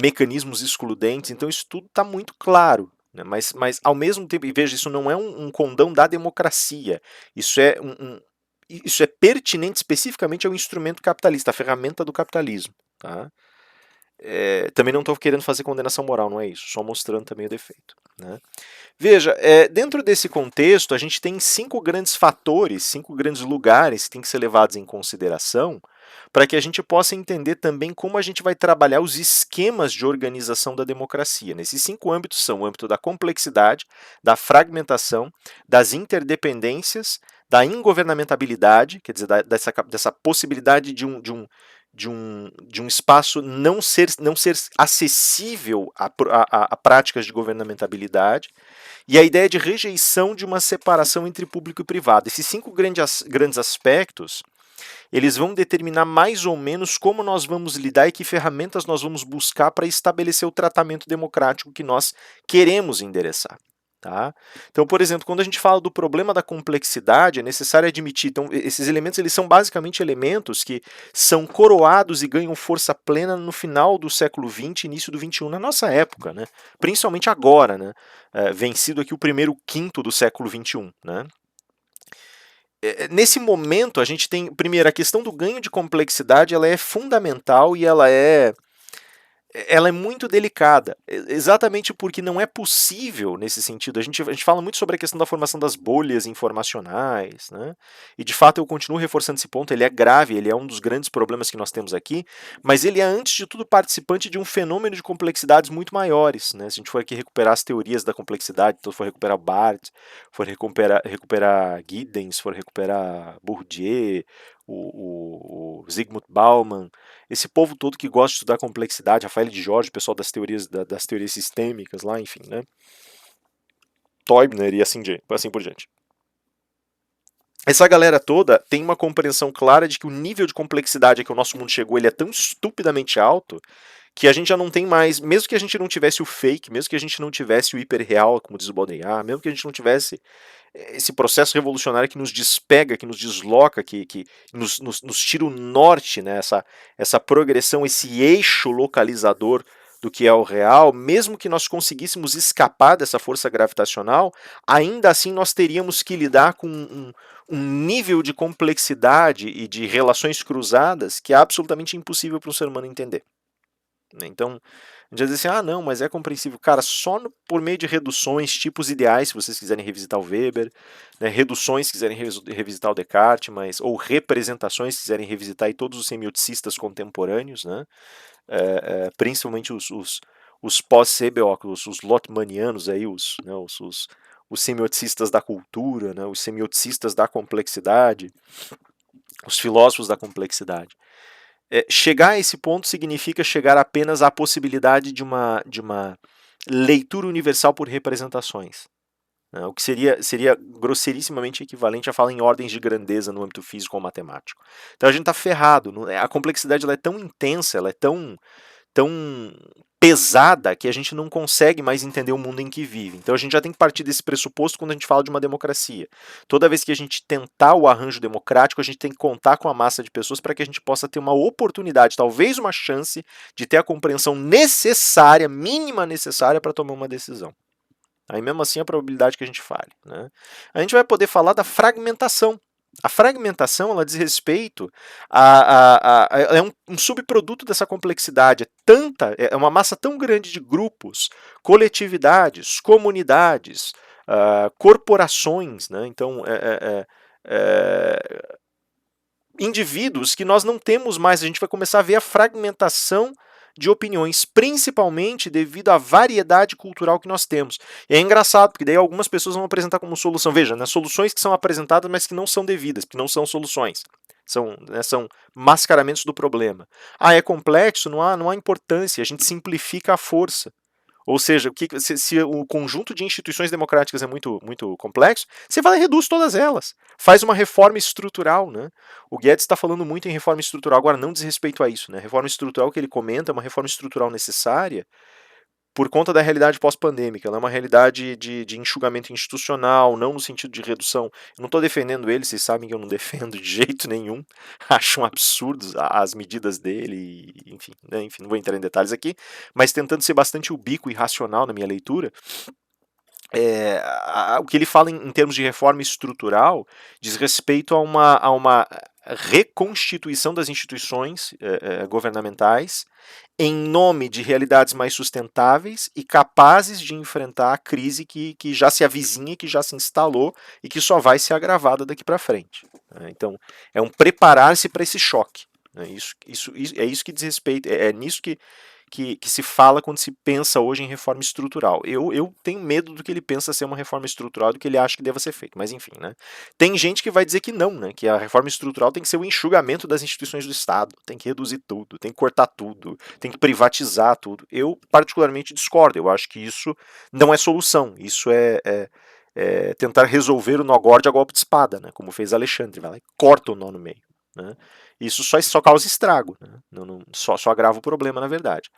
mecanismos excludentes. Então isso tudo está muito claro. Né? Mas ao mesmo tempo, e veja, isso não é um condão da democracia. Isso é pertinente especificamente ao instrumento capitalista, à ferramenta do capitalismo. Tá? Também não estou querendo fazer condenação moral, não é isso, só mostrando também o defeito. Né? Veja, dentro desse contexto, a gente tem 5 grandes fatores, 5 grandes lugares que têm que ser levados em consideração para que a gente possa entender também como a gente vai trabalhar os esquemas de organização da democracia. Nesses 5 âmbitos são o âmbito da complexidade, da fragmentação, das interdependências, da ingovernamentabilidade, quer dizer, dessa possibilidade de um espaço não ser acessível a práticas de governamentabilidade, e a ideia de rejeição de uma separação entre público e privado. Esses 5 grandes aspectos, eles vão determinar mais ou menos como nós vamos lidar e que ferramentas nós vamos buscar para estabelecer o tratamento democrático que nós queremos endereçar. Tá? Então, por exemplo, quando a gente fala do problema da complexidade, é necessário admitir, então, esses elementos eles são basicamente elementos que são coroados e ganham força plena no final do século XX, início do XXI, na nossa época, né? Principalmente agora, né? Vencido aqui o primeiro quinto do século XXI. Né? Nesse momento, a gente tem, primeiro, a questão do ganho de complexidade, ela é fundamental e ela é muito delicada, exatamente porque não é possível nesse sentido. A gente fala muito sobre a questão da formação das bolhas informacionais, né? E de fato eu continuo reforçando esse ponto, ele é grave, ele é um dos grandes problemas que nós temos aqui, mas ele é antes de tudo participante de um fenômeno de complexidades muito maiores. Né? Se a gente for aqui recuperar as teorias da complexidade, então for recuperar Barthes, for recuperar Giddens, for recuperar Bourdieu, o Zygmunt Bauman, esse povo todo que gosta de estudar complexidade, Rafael de Jorge, pessoal das teorias sistêmicas lá, enfim, né? Teubner e assim por diante. Essa galera toda tem uma compreensão clara de que o nível de complexidade a que o nosso mundo chegou ele é tão estupidamente alto que a gente já não tem mais, mesmo que a gente não tivesse o fake, mesmo que a gente não tivesse o hiperreal, como diz o Baudrillard, mesmo que a gente não tivesse esse processo revolucionário que nos despega, que nos desloca, que nos tira o norte, né? Essa progressão, esse eixo localizador do que é o real, mesmo que nós conseguíssemos escapar dessa força gravitacional, ainda assim nós teríamos que lidar com um nível de complexidade e de relações cruzadas que é absolutamente impossível para um ser humano entender. Então, a gente vai dizer assim, ah não, mas é compreensível. Cara, só por meio de reduções, tipos ideais, se vocês quiserem revisitar o Weber, né, reduções, se quiserem revisitar o Descartes, ou representações, se quiserem revisitar aí todos os semioticistas contemporâneos, né, principalmente os pós-Sebeok, os Lotmanianos, aí, os semioticistas da cultura, né, os semioticistas da complexidade, os filósofos da complexidade. Chegar a esse ponto significa chegar apenas à possibilidade de uma leitura universal por representações. Né? O que seria grosseirissimamente equivalente a falar em ordens de grandeza no âmbito físico ou matemático. Então a gente está ferrado. A complexidade ela é tão intensa, ela é tão pesada que a gente não consegue mais entender o mundo em que vive. Então a gente já tem que partir desse pressuposto quando a gente fala de uma democracia. Toda vez que a gente tentar o arranjo democrático, a gente tem que contar com a massa de pessoas para que a gente possa ter uma oportunidade, talvez uma chance, de ter a compreensão necessária, mínima necessária para tomar uma decisão. Aí mesmo assim a probabilidade que a gente fale. Né? A gente vai poder falar da fragmentação. A fragmentação ela diz respeito é um subproduto dessa complexidade. É uma massa tão grande de grupos, coletividades, comunidades, corporações, né? Então, indivíduos que nós não temos mais. A gente vai começar a ver a fragmentação de opiniões, principalmente devido à variedade cultural que nós temos. E é engraçado, porque daí algumas pessoas vão apresentar como solução, veja, né, soluções que são apresentadas, mas que não são devidas, que não são soluções. São mascaramentos do problema. Ah, é complexo, não há importância, a gente simplifica a força. Ou seja, se o conjunto de instituições democráticas é muito complexo, você vai lá e reduz todas elas. Faz uma reforma estrutural. Né? O Guedes está falando muito em reforma estrutural, agora não diz respeito a isso. Né? A reforma estrutural que ele comenta é uma reforma estrutural necessária por conta da realidade pós-pandêmica. Ela é uma realidade de enxugamento institucional, não no sentido de redução. Eu não estou defendendo ele, vocês sabem que eu não defendo de jeito nenhum. Acho um absurdo as medidas dele, enfim, né, enfim, não vou entrar em detalhes aqui, mas tentando ser bastante ubíquo e racional na minha leitura. O que ele fala em termos de reforma estrutural diz respeito a uma reconstituição das instituições governamentais em nome de realidades mais sustentáveis e capazes de enfrentar a crise que já se avizinha, que já se instalou e que só vai ser agravada daqui para frente. Então, é um preparar-se para esse choque. É isso que diz respeito, é nisso que se fala quando se pensa hoje em reforma estrutural. Eu tenho medo do que ele pensa ser uma reforma estrutural, do que ele acha que deva ser feito, mas enfim, né? Tem gente que vai dizer que não, né? Que a reforma estrutural tem que ser o enxugamento das instituições do Estado, tem que reduzir tudo, tem que cortar tudo, tem que privatizar tudo. Eu particularmente discordo, eu acho que isso não é solução, isso é tentar resolver o nó gordo a golpe de espada, né? Como fez Alexandre, vai lá e corta o nó no meio. Né? Isso só causa estrago, né? Só agrava o problema, na verdade.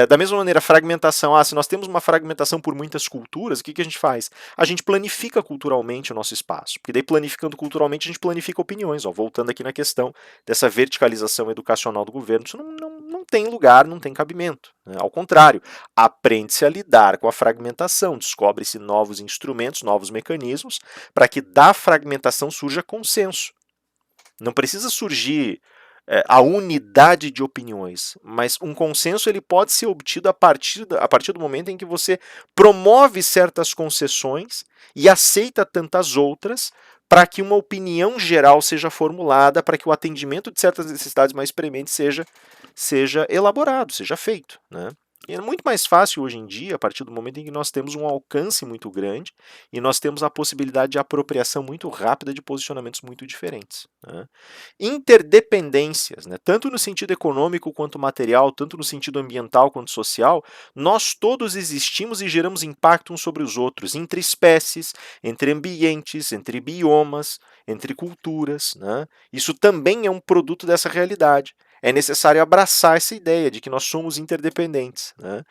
Da mesma maneira, fragmentação. Se nós temos uma fragmentação por muitas culturas, o que a gente faz? A gente planifica culturalmente o nosso espaço. Porque daí, planificando culturalmente, a gente planifica opiniões. Voltando aqui na questão dessa verticalização educacional do governo, isso não tem lugar, não tem cabimento. Né? Ao contrário, aprende-se a lidar com a fragmentação, descobre-se novos instrumentos, novos mecanismos, para que da fragmentação surja consenso. Não precisa surgir a unidade de opiniões, mas um consenso ele pode ser obtido a partir do momento em que você promove certas concessões e aceita tantas outras para que uma opinião geral seja formulada, para que o atendimento de certas necessidades mais prementes seja elaborado, seja feito. Né? E é muito mais fácil hoje em dia, a partir do momento em que nós temos um alcance muito grande e nós temos a possibilidade de apropriação muito rápida de posicionamentos muito diferentes. Né? Interdependências, né? Tanto no sentido econômico quanto material, tanto no sentido ambiental quanto social, nós todos existimos e geramos impacto uns sobre os outros, entre espécies, entre ambientes, entre biomas, entre culturas. Né? Isso também é um produto dessa realidade. É necessário abraçar essa ideia de que nós somos interdependentes. Né?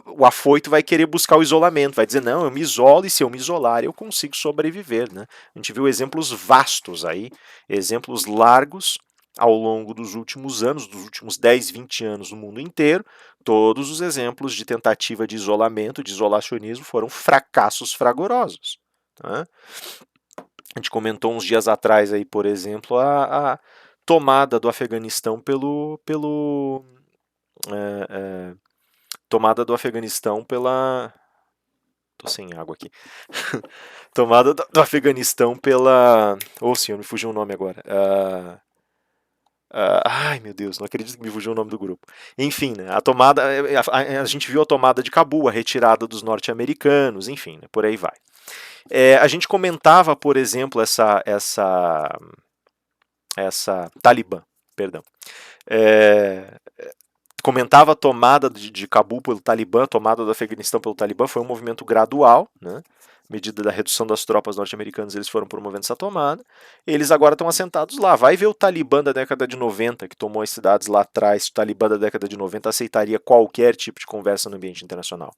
O afoito vai querer buscar o isolamento, vai dizer, não, eu me isolo e se eu me isolar eu consigo sobreviver. Né? A gente viu exemplos vastos aí, exemplos largos ao longo dos últimos anos, dos últimos 10, 20 anos no mundo inteiro. Todos os exemplos de tentativa de isolamento, de isolacionismo, foram fracassos fragorosos. Né? A gente comentou uns dias atrás aí, por exemplo, a tomada do Afeganistão tomada do Afeganistão pela. Tô sem água aqui. Tomada do Afeganistão pela. Senhor, me fugiu o nome agora. Ai, meu Deus, não acredito que me fugiu o nome do grupo. Enfim, né, a gente viu a tomada de Cabul, a retirada dos norte-americanos, enfim, né, por aí vai. A gente comentava, por exemplo, essa Talibã, perdão. Comentava a tomada de Cabul pelo Talibã, a tomada do Afeganistão pelo Talibã, foi um movimento gradual, né? À medida da redução das tropas norte-americanas, eles foram promovendo essa tomada. Eles agora estão assentados lá. Vai ver o Talibã da década de 90, que tomou as cidades lá atrás. O Talibã da década de 90 aceitaria qualquer tipo de conversa no ambiente internacional.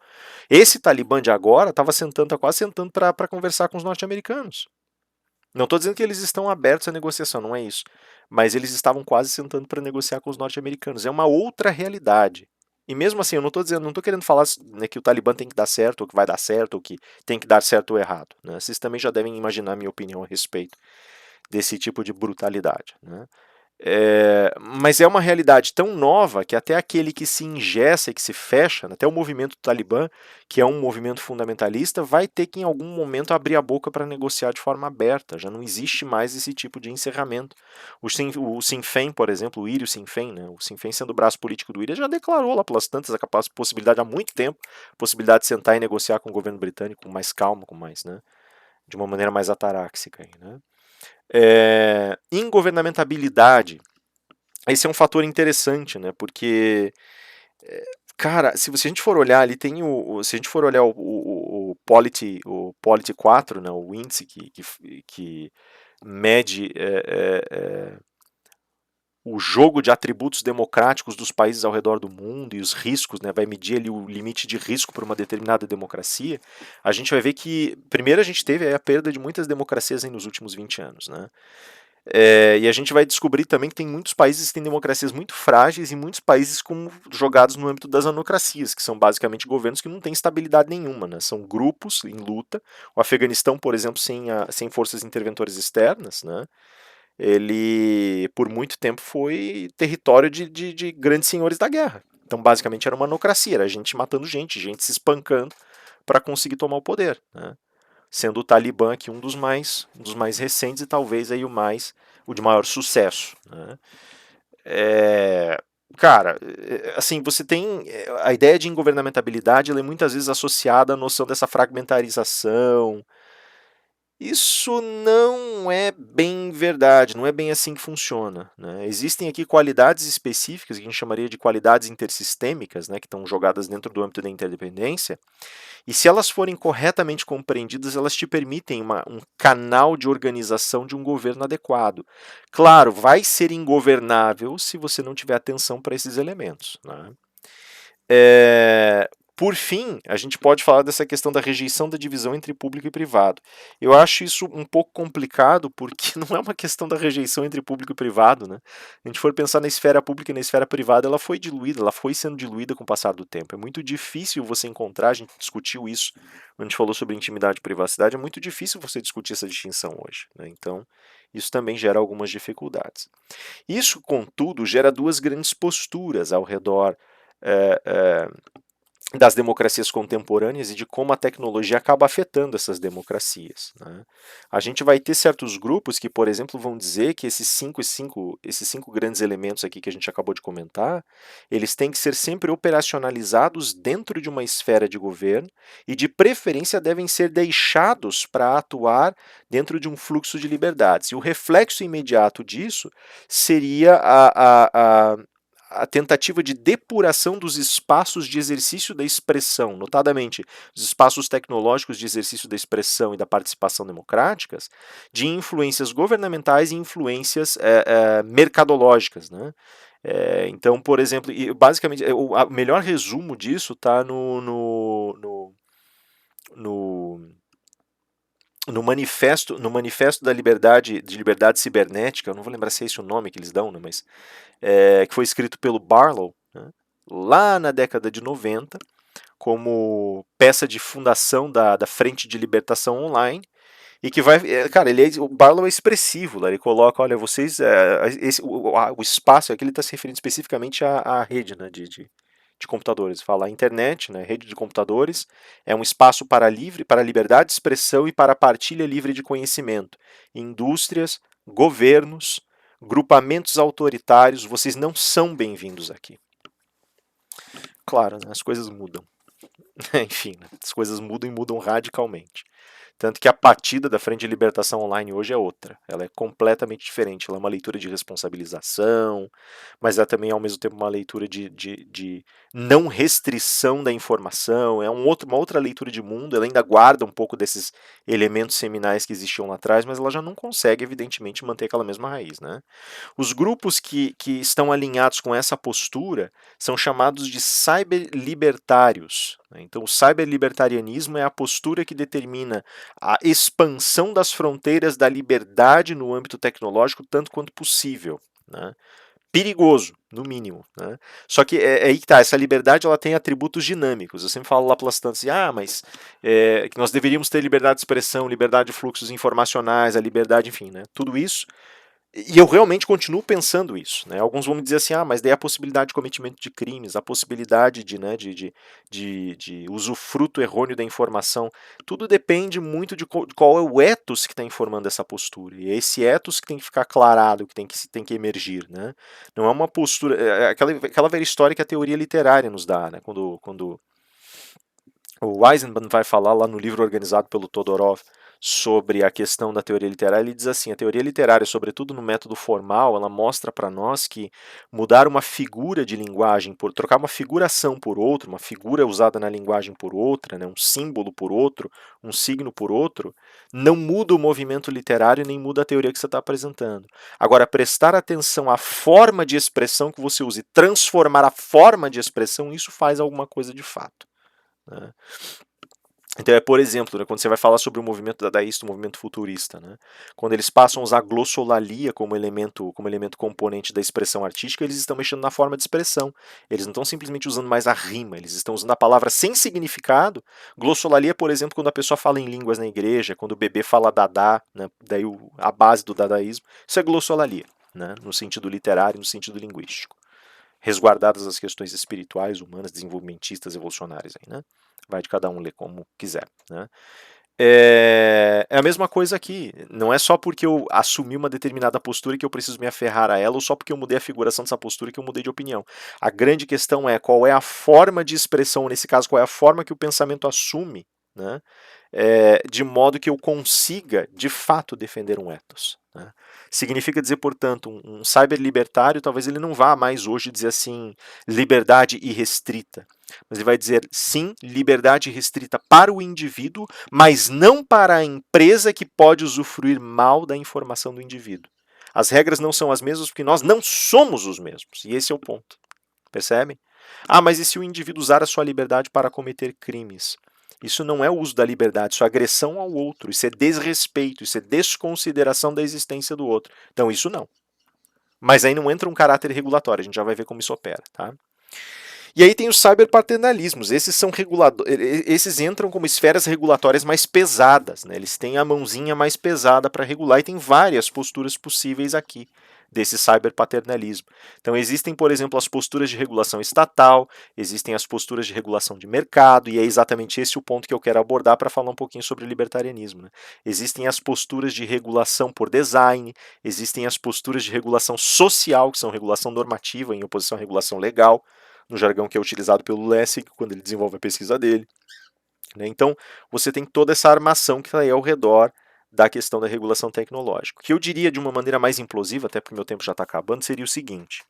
Esse Talibã de agora estava quase sentando para conversar com os norte-americanos. Não estou dizendo que eles estão abertos à negociação, não é isso. Mas eles estavam quase sentando para negociar com os norte-americanos. É uma outra realidade. E mesmo assim, eu não estou querendo falar, né, que o Talibã tem que dar certo, ou que vai dar certo, ou que tem que dar certo ou errado. Né? Vocês também já devem imaginar a minha opinião a respeito desse tipo de brutalidade. Né? Mas é uma realidade tão nova que até aquele que se engessa e que se fecha, né, até o movimento Talibã, que é um movimento fundamentalista, vai ter que em algum momento abrir a boca para negociar de forma aberta. Já não existe mais esse tipo de encerramento. O Sinn Féin, por exemplo, o Írio Sinn Féin, né, o Sinn Féin sendo o braço político do Írio, já declarou lá pelas tantas a possibilidade há muito tempo, possibilidade de sentar e negociar com o governo britânico com mais calma, com mais, né, de uma maneira mais ataráxica. Aí, né. Ingovernabilidade, esse é um fator interessante, né? Porque, cara, se a gente for olhar ali, se a gente for olhar o Polity 4, né, o índice que mede o jogo de atributos democráticos dos países ao redor do mundo e os riscos, né, vai medir ali o limite de risco para uma determinada democracia, a gente vai ver que, primeiro, a gente teve a perda de muitas democracias nos últimos 20 anos, né? E a gente vai descobrir também que tem muitos países que têm democracias muito frágeis e muitos países jogados no âmbito das anocracias, que são basicamente governos que não têm estabilidade nenhuma, né? São grupos em luta. O Afeganistão, por exemplo, sem forças interventoras externas, né? Ele, por muito tempo, foi território de grandes senhores da guerra. Então, basicamente, era uma anocracia, era gente matando gente se espancando para conseguir tomar o poder, né? Sendo o Talibã aqui um dos mais recentes e talvez aí o de maior sucesso, né? É, cara, assim, você tem a ideia de ingovernabilidade, ela é muitas vezes associada à noção dessa fragmentarização. Isso não é bem verdade, não é bem assim que funciona, né? Existem aqui qualidades específicas, que a gente chamaria de qualidades intersistêmicas, né, que estão jogadas dentro do âmbito da interdependência, e se elas forem corretamente compreendidas, elas te permitem um canal de organização de um governo adequado. Claro, vai ser ingovernável se você não tiver atenção para esses elementos, né? Por fim, a gente pode falar dessa questão da rejeição da divisão entre público e privado. Eu acho isso um pouco complicado porque não é uma questão da rejeição entre público e privado, né? A gente for pensar na esfera pública e na esfera privada, ela foi diluída, ela foi sendo diluída com o passar do tempo. É muito difícil você encontrar, a gente discutiu isso quando a gente falou sobre intimidade e privacidade, é muito difícil você discutir essa distinção hoje, né? Então, isso também gera algumas dificuldades. Isso, contudo, gera duas grandes posturas ao redor é, é, das democracias contemporâneas e de como a tecnologia acaba afetando essas democracias, né? A gente vai ter certos grupos que, por exemplo, vão dizer que esses cinco grandes elementos aqui que a gente acabou de comentar, eles têm que ser sempre operacionalizados dentro de uma esfera de governo e, de preferência, devem ser deixados para atuar dentro de um fluxo de liberdades. E o reflexo imediato disso seria a tentativa de depuração dos espaços de exercício da expressão, notadamente os espaços tecnológicos de exercício da expressão e da participação democráticas, de influências governamentais e influências mercadológicas, né? Então, por exemplo, basicamente, o melhor resumo disso está no no manifesto da liberdade, de liberdade cibernética, eu não vou lembrar se é esse o nome que eles dão, né, mas que foi escrito pelo Barlow, né, lá na década de 90, como peça de fundação da Frente de Libertação Online, e que vai, cara, o Barlow é expressivo, lá, ele coloca, olha, vocês, o espaço aqui ele está se referindo especificamente à rede, né, de computadores, fala a internet, né, rede de computadores, é um espaço para liberdade de expressão e para a partilha livre de conhecimento. Indústrias, governos, grupamentos autoritários, vocês não são bem-vindos aqui. Claro, né, as coisas mudam. Enfim, né, as coisas mudam e mudam radicalmente. Tanto que a partida da Frente de Libertação Online hoje é outra. Ela é completamente diferente. Ela é uma leitura de responsabilização, mas é também, ao mesmo tempo, uma leitura de não restrição da informação. É uma outra leitura de mundo. Ela ainda guarda um pouco desses elementos seminais que existiam lá atrás, mas ela já não consegue, evidentemente, manter aquela mesma raiz, né? Os grupos que estão alinhados com essa postura são chamados de cyberlibertários. Então, o cyberlibertarianismo é a postura que determina a expansão das fronteiras da liberdade no âmbito tecnológico tanto quanto possível, né? Perigoso, no mínimo, né? Só que é aí que tá, essa liberdade ela tem atributos dinâmicos. Eu sempre falo lá pelas tantas, mas que nós deveríamos ter liberdade de expressão, liberdade de fluxos informacionais, a liberdade, enfim, né? Tudo isso E eu realmente continuo pensando isso, né? Alguns vão me dizer assim, mas daí a possibilidade de cometimento de crimes, a possibilidade de, né, de usufruto errôneo da informação, tudo depende muito de qual é o ethos que está informando essa postura. E é esse ethos que tem que ficar aclarado, que tem que emergir, né? Não é uma postura, aquela velha história que a teoria literária nos dá, né? Quando o Eisenman vai falar lá no livro organizado pelo Todorov sobre a questão da teoria literária, ele diz assim, a teoria literária, sobretudo no método formal, ela mostra para nós que mudar uma figura de linguagem, trocar uma figuração por outra, uma figura usada na linguagem por outra, né, um símbolo por outro, um signo por outro, não muda o movimento literário nem muda a teoria que você está apresentando. Agora, prestar atenção à forma de expressão que você usa e transformar a forma de expressão, isso faz alguma coisa de fato, né? Então, por exemplo, né, quando você vai falar sobre o movimento dadaísta, o movimento futurista, né, quando eles passam a usar a glossolalia como elemento componente da expressão artística, eles estão mexendo na forma de expressão. Eles não estão simplesmente usando mais a rima, eles estão usando a palavra sem significado. Glossolalia, por exemplo, quando a pessoa fala em línguas na igreja, quando o bebê fala dadá, né, daí a base do dadaísmo, isso é glossolalia, né, no sentido literário, no sentido linguístico, resguardadas as questões espirituais, humanas, desenvolvimentistas, evolucionárias aí, né? Vai de cada um ler como quiser, né? É a mesma coisa aqui. Não é só porque eu assumi uma determinada postura que eu preciso me aferrar a ela, ou só porque eu mudei a figuração dessa postura que eu mudei de opinião. A grande questão é qual é a forma de expressão, nesse caso, qual é a forma que o pensamento assume, né? De modo que eu consiga, de fato, defender um ethos, né? Significa dizer, portanto, um cyberlibertário, talvez ele não vá mais hoje dizer assim, liberdade irrestrita. Mas ele vai dizer, sim, liberdade restrita para o indivíduo, mas não para a empresa que pode usufruir mal da informação do indivíduo. As regras não são as mesmas porque nós não somos os mesmos. E esse é o ponto. Percebe? Mas e se o indivíduo usar a sua liberdade para cometer crimes? Isso não é o uso da liberdade, isso é agressão ao outro, isso é desrespeito, isso é desconsideração da existência do outro. Então, isso não. Mas aí não entra um caráter regulatório, a gente já vai ver como isso opera, tá? E aí tem os cyberpaternalismos, esses entram como esferas regulatórias mais pesadas, né? Eles têm a mãozinha mais pesada para regular e tem várias posturas possíveis aqui desse cyberpaternalismo. Então existem, por exemplo, as posturas de regulação estatal, existem as posturas de regulação de mercado, e é exatamente esse o ponto que eu quero abordar para falar um pouquinho sobre libertarianismo, né? Existem as posturas de regulação por design, existem as posturas de regulação social, que são regulação normativa em oposição à regulação legal, no jargão que é utilizado pelo Lessig quando ele desenvolve a pesquisa dele, né? Então, você tem toda essa armação que está aí ao redor da questão da regulação tecnológica. O que eu diria de uma maneira mais implosiva, até porque meu tempo já está acabando, seria o seguinte: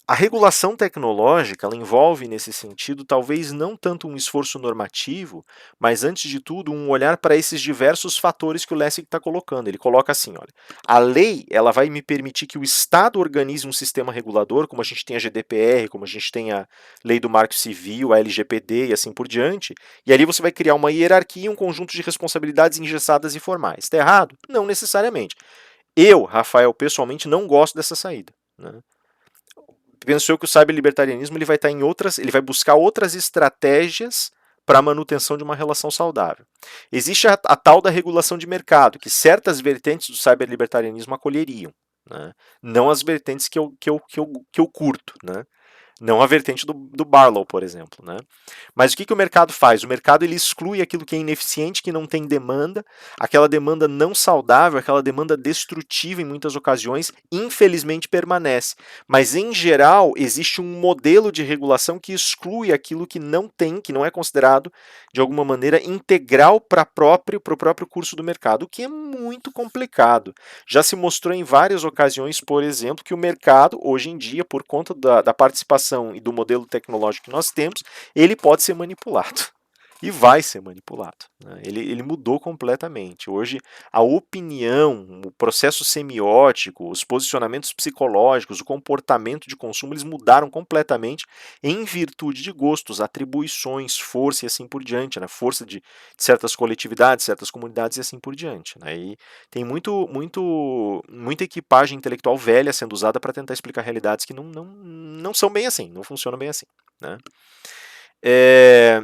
a regulação tecnológica ela envolve, nesse sentido, talvez não tanto um esforço normativo, mas, antes de tudo, um olhar para esses diversos fatores que o Lessig está colocando. Ele coloca assim, olha, a lei ela vai me permitir que o Estado organize um sistema regulador, como a gente tem a GDPR, como a gente tem a Lei do Marco Civil, a LGPD e assim por diante, e ali você vai criar uma hierarquia, um conjunto de responsabilidades engessadas e formais. Está errado? Não necessariamente. Eu, Rafael, pessoalmente, não gosto dessa saída, né? Penso eu que o cyberlibertarianismo ele vai estar ele vai buscar outras estratégias para a manutenção de uma relação saudável. Existe a tal da regulação de mercado, que certas vertentes do cyberlibertarianismo acolheriam, né? Não as vertentes que eu curto, né? Não a vertente do Barlow, por exemplo, né? Mas o que o mercado faz? O mercado ele exclui aquilo que é ineficiente, que não tem demanda, aquela demanda não saudável, aquela demanda destrutiva em muitas ocasiões, infelizmente permanece. Mas, em geral, existe um modelo de regulação que exclui aquilo que não tem, que não é considerado, de alguma maneira, integral para o próprio curso do mercado, o que é muito complicado. Já se mostrou em várias ocasiões, por exemplo, que o mercado, hoje em dia, por conta da participação e do modelo tecnológico que nós temos, ele pode ser manipulado. E vai ser manipulado, né? Ele mudou completamente. Hoje, a opinião, o processo semiótico, os posicionamentos psicológicos, o comportamento de consumo, eles mudaram completamente em virtude de gostos, atribuições, força e assim por diante, né? Força de certas coletividades, certas comunidades e assim por diante, né? E tem muita equipagem intelectual velha sendo usada para tentar explicar realidades que não são bem assim, não funcionam bem assim, né? É,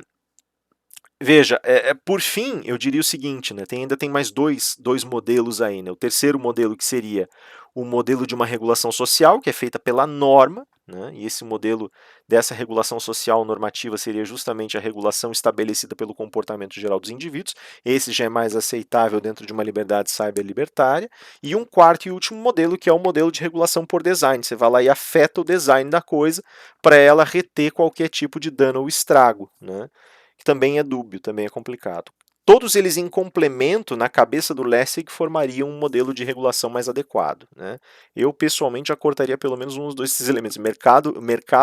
Veja, por fim, eu diria o seguinte, né, ainda tem mais dois modelos aí, né, o terceiro modelo que seria o modelo de uma regulação social, que é feita pela norma, né, e esse modelo dessa regulação social normativa seria justamente a regulação estabelecida pelo comportamento geral dos indivíduos, esse já é mais aceitável dentro de uma liberdade cyberlibertária, e um quarto e último modelo, que é o modelo de regulação por design, você vai lá e afeta o design da coisa para ela reter qualquer tipo de dano ou estrago, né, que também é dúbio, também é complicado. Todos eles em complemento, na cabeça do Lessig, formariam um modelo de regulação mais adequado. Né? Eu, pessoalmente, já cortaria pelo menos um dos desses elementos. Mercado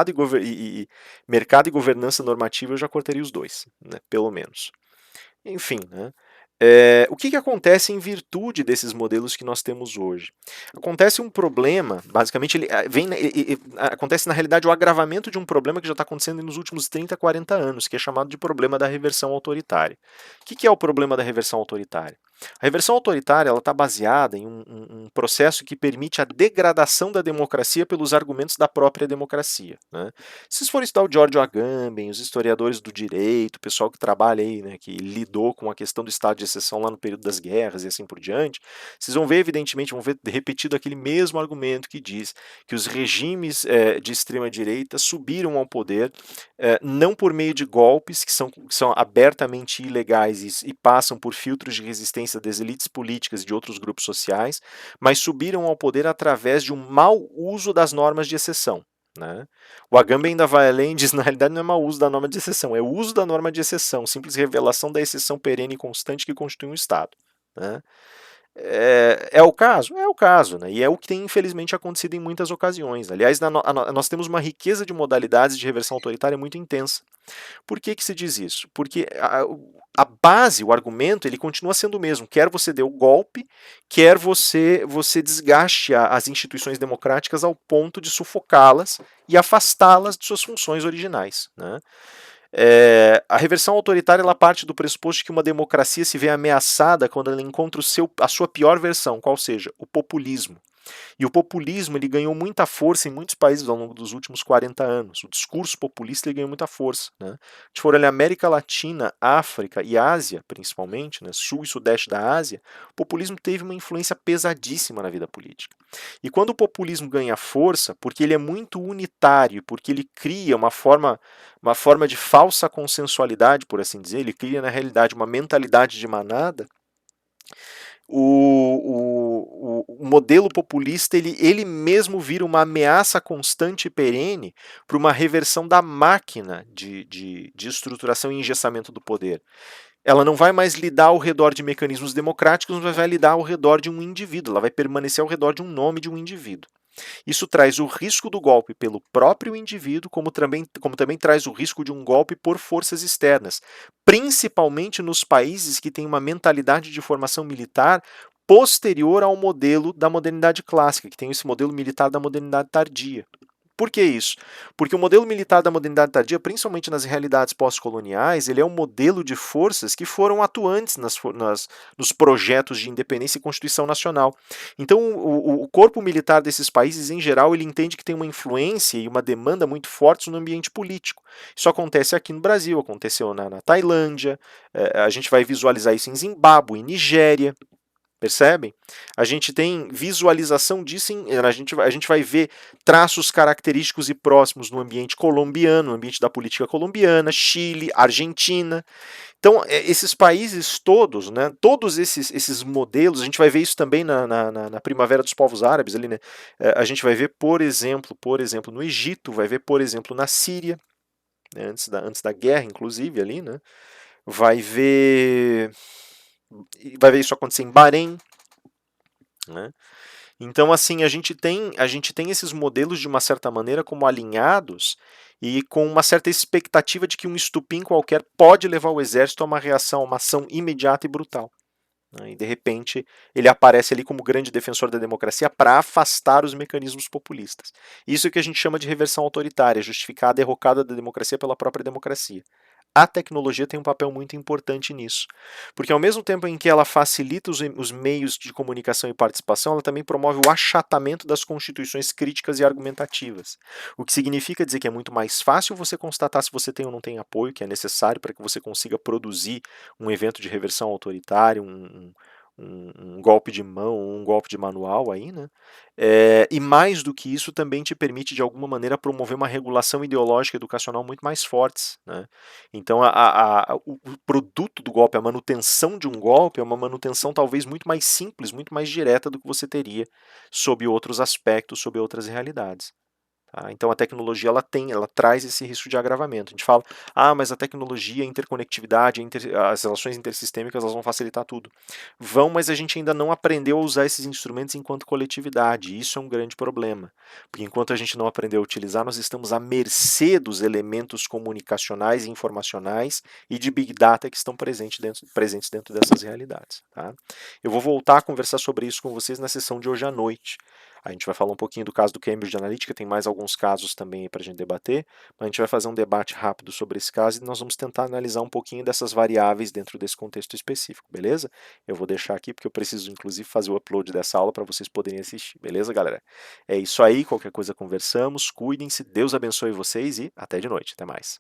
e governança normativa, eu já cortaria os dois, né? Pelo menos. Enfim, né? O que acontece em virtude desses modelos que nós temos hoje? Acontece um problema, basicamente, acontece na realidade o agravamento de um problema que já está acontecendo nos últimos 30, 40 anos, que é chamado de problema da reversão autoritária. O que é o problema da reversão autoritária? A reversão autoritária está baseada em um processo que permite a degradação da democracia pelos argumentos da própria democracia. Né? Se vocês forem estudar o Giorgio Agamben, os historiadores do direito, o pessoal que trabalha aí, né, que lidou com a questão do estado de exceção lá no período das guerras e assim por diante, vocês vão ver, evidentemente, vão ver repetido aquele mesmo argumento que diz que os regimes de extrema-direita subiram ao poder não por meio de golpes que são abertamente ilegais e passam por filtros de resistência das elites políticas e de outros grupos sociais, mas subiram ao poder através de um mau uso das normas de exceção. Né? O Agamben ainda vai além e diz, na realidade não é mau uso da norma de exceção, é o uso da norma de exceção, simples revelação da exceção perene e constante que constitui um Estado. Né? É o caso? É o caso, né? E é o que tem infelizmente acontecido em muitas ocasiões. Aliás, nós temos uma riqueza de modalidades de reversão autoritária muito intensa. Por que se diz isso? Porque a base, o argumento, ele continua sendo o mesmo. Quer você dê o golpe, quer você desgaste as instituições democráticas ao ponto de sufocá-las e afastá-las de suas funções originais. Né? A reversão autoritária ela parte do pressuposto de que uma democracia se vê ameaçada quando ela encontra a sua pior versão, qual seja, o populismo. E o populismo ele ganhou muita força em muitos países ao longo dos últimos 40 anos. O discurso populista ele ganhou muita força. Né? Se for olhar América Latina, África e Ásia, principalmente, né, sul e sudeste da Ásia, o populismo teve uma influência pesadíssima na vida política. E quando o populismo ganha força, porque ele é muito unitário, porque ele cria uma forma de falsa consensualidade, por assim dizer, ele cria na realidade uma mentalidade de manada, o modelo populista ele mesmo vira uma ameaça constante e perene para uma reversão da máquina de estruturação e engessamento do poder. Ela não vai mais lidar ao redor de mecanismos democráticos, mas vai lidar ao redor de um indivíduo, ela vai permanecer ao redor de um nome de um indivíduo. Isso traz o risco do golpe pelo próprio indivíduo, como também traz o risco de um golpe por forças externas, principalmente nos países que têm uma mentalidade de formação militar posterior ao modelo da modernidade clássica, que tem esse modelo militar da modernidade tardia. Por que isso? Porque o modelo militar da modernidade tardia, principalmente nas realidades pós-coloniais, ele é um modelo de forças que foram atuantes nos projetos de independência e constituição nacional. Então, o corpo militar desses países, em geral, ele entende que tem uma influência e uma demanda muito fortes no ambiente político. Isso acontece aqui no Brasil, aconteceu na Tailândia, a gente vai visualizar isso em Zimbábue, em Nigéria. Percebem? A gente tem visualização disso, a gente vai ver traços característicos e próximos no ambiente colombiano, no ambiente da política colombiana, Chile, Argentina. Então, esses países todos, né, todos esses modelos, a gente vai ver isso também na Primavera dos Povos Árabes, ali, né, a gente vai ver, por exemplo, no Egito, vai ver, por exemplo, na Síria, né, antes da guerra, inclusive, ali, né, vai ver isso acontecer em Bahrein, né? Então, assim, a gente tem esses modelos de uma certa maneira como alinhados e com uma certa expectativa de que um estupim qualquer pode levar o exército a uma reação, a uma ação imediata e brutal. Né? E de repente ele aparece ali como grande defensor da democracia para afastar os mecanismos populistas. Isso é que a gente chama de reversão autoritária, justificar a derrocada da democracia pela própria democracia. a tecnologia tem um papel muito importante nisso, porque ao mesmo tempo em que ela facilita os meios de comunicação e participação, ela também promove o achatamento das constituições críticas e argumentativas, o que significa dizer que é muito mais fácil você constatar se você tem ou não tem apoio, que é necessário para que você consiga produzir um evento de reversão autoritária, um golpe de mão, um golpe de manual aí, né? E mais do que isso, também te permite, de alguma maneira, promover uma regulação ideológica e educacional muito mais fortes, né? Então, o produto do golpe, a manutenção de um golpe, é uma manutenção talvez muito mais simples, muito mais direta do que você teria sob outros aspectos, sob outras realidades. Tá? Então a tecnologia ela traz esse risco de agravamento. A gente fala, mas a tecnologia, a interconectividade, as relações intersistêmicas, elas vão facilitar tudo. Vão, mas a gente ainda não aprendeu a usar esses instrumentos enquanto coletividade. E isso é um grande problema. Porque enquanto a gente não aprendeu a utilizar, nós estamos à mercê dos elementos comunicacionais e informacionais e de Big Data que estão presentes dentro dessas realidades. Tá? Eu vou voltar a conversar sobre isso com vocês na sessão de hoje à noite. A gente vai falar um pouquinho do caso do Cambridge Analytica, tem mais alguns casos também para a gente debater, mas a gente vai fazer um debate rápido sobre esse caso e nós vamos tentar analisar um pouquinho dessas variáveis dentro desse contexto específico, beleza? Eu vou deixar aqui porque eu preciso, inclusive, fazer o upload dessa aula para vocês poderem assistir, beleza, galera? É isso aí, qualquer coisa conversamos, cuidem-se, Deus abençoe vocês e até de noite, até mais.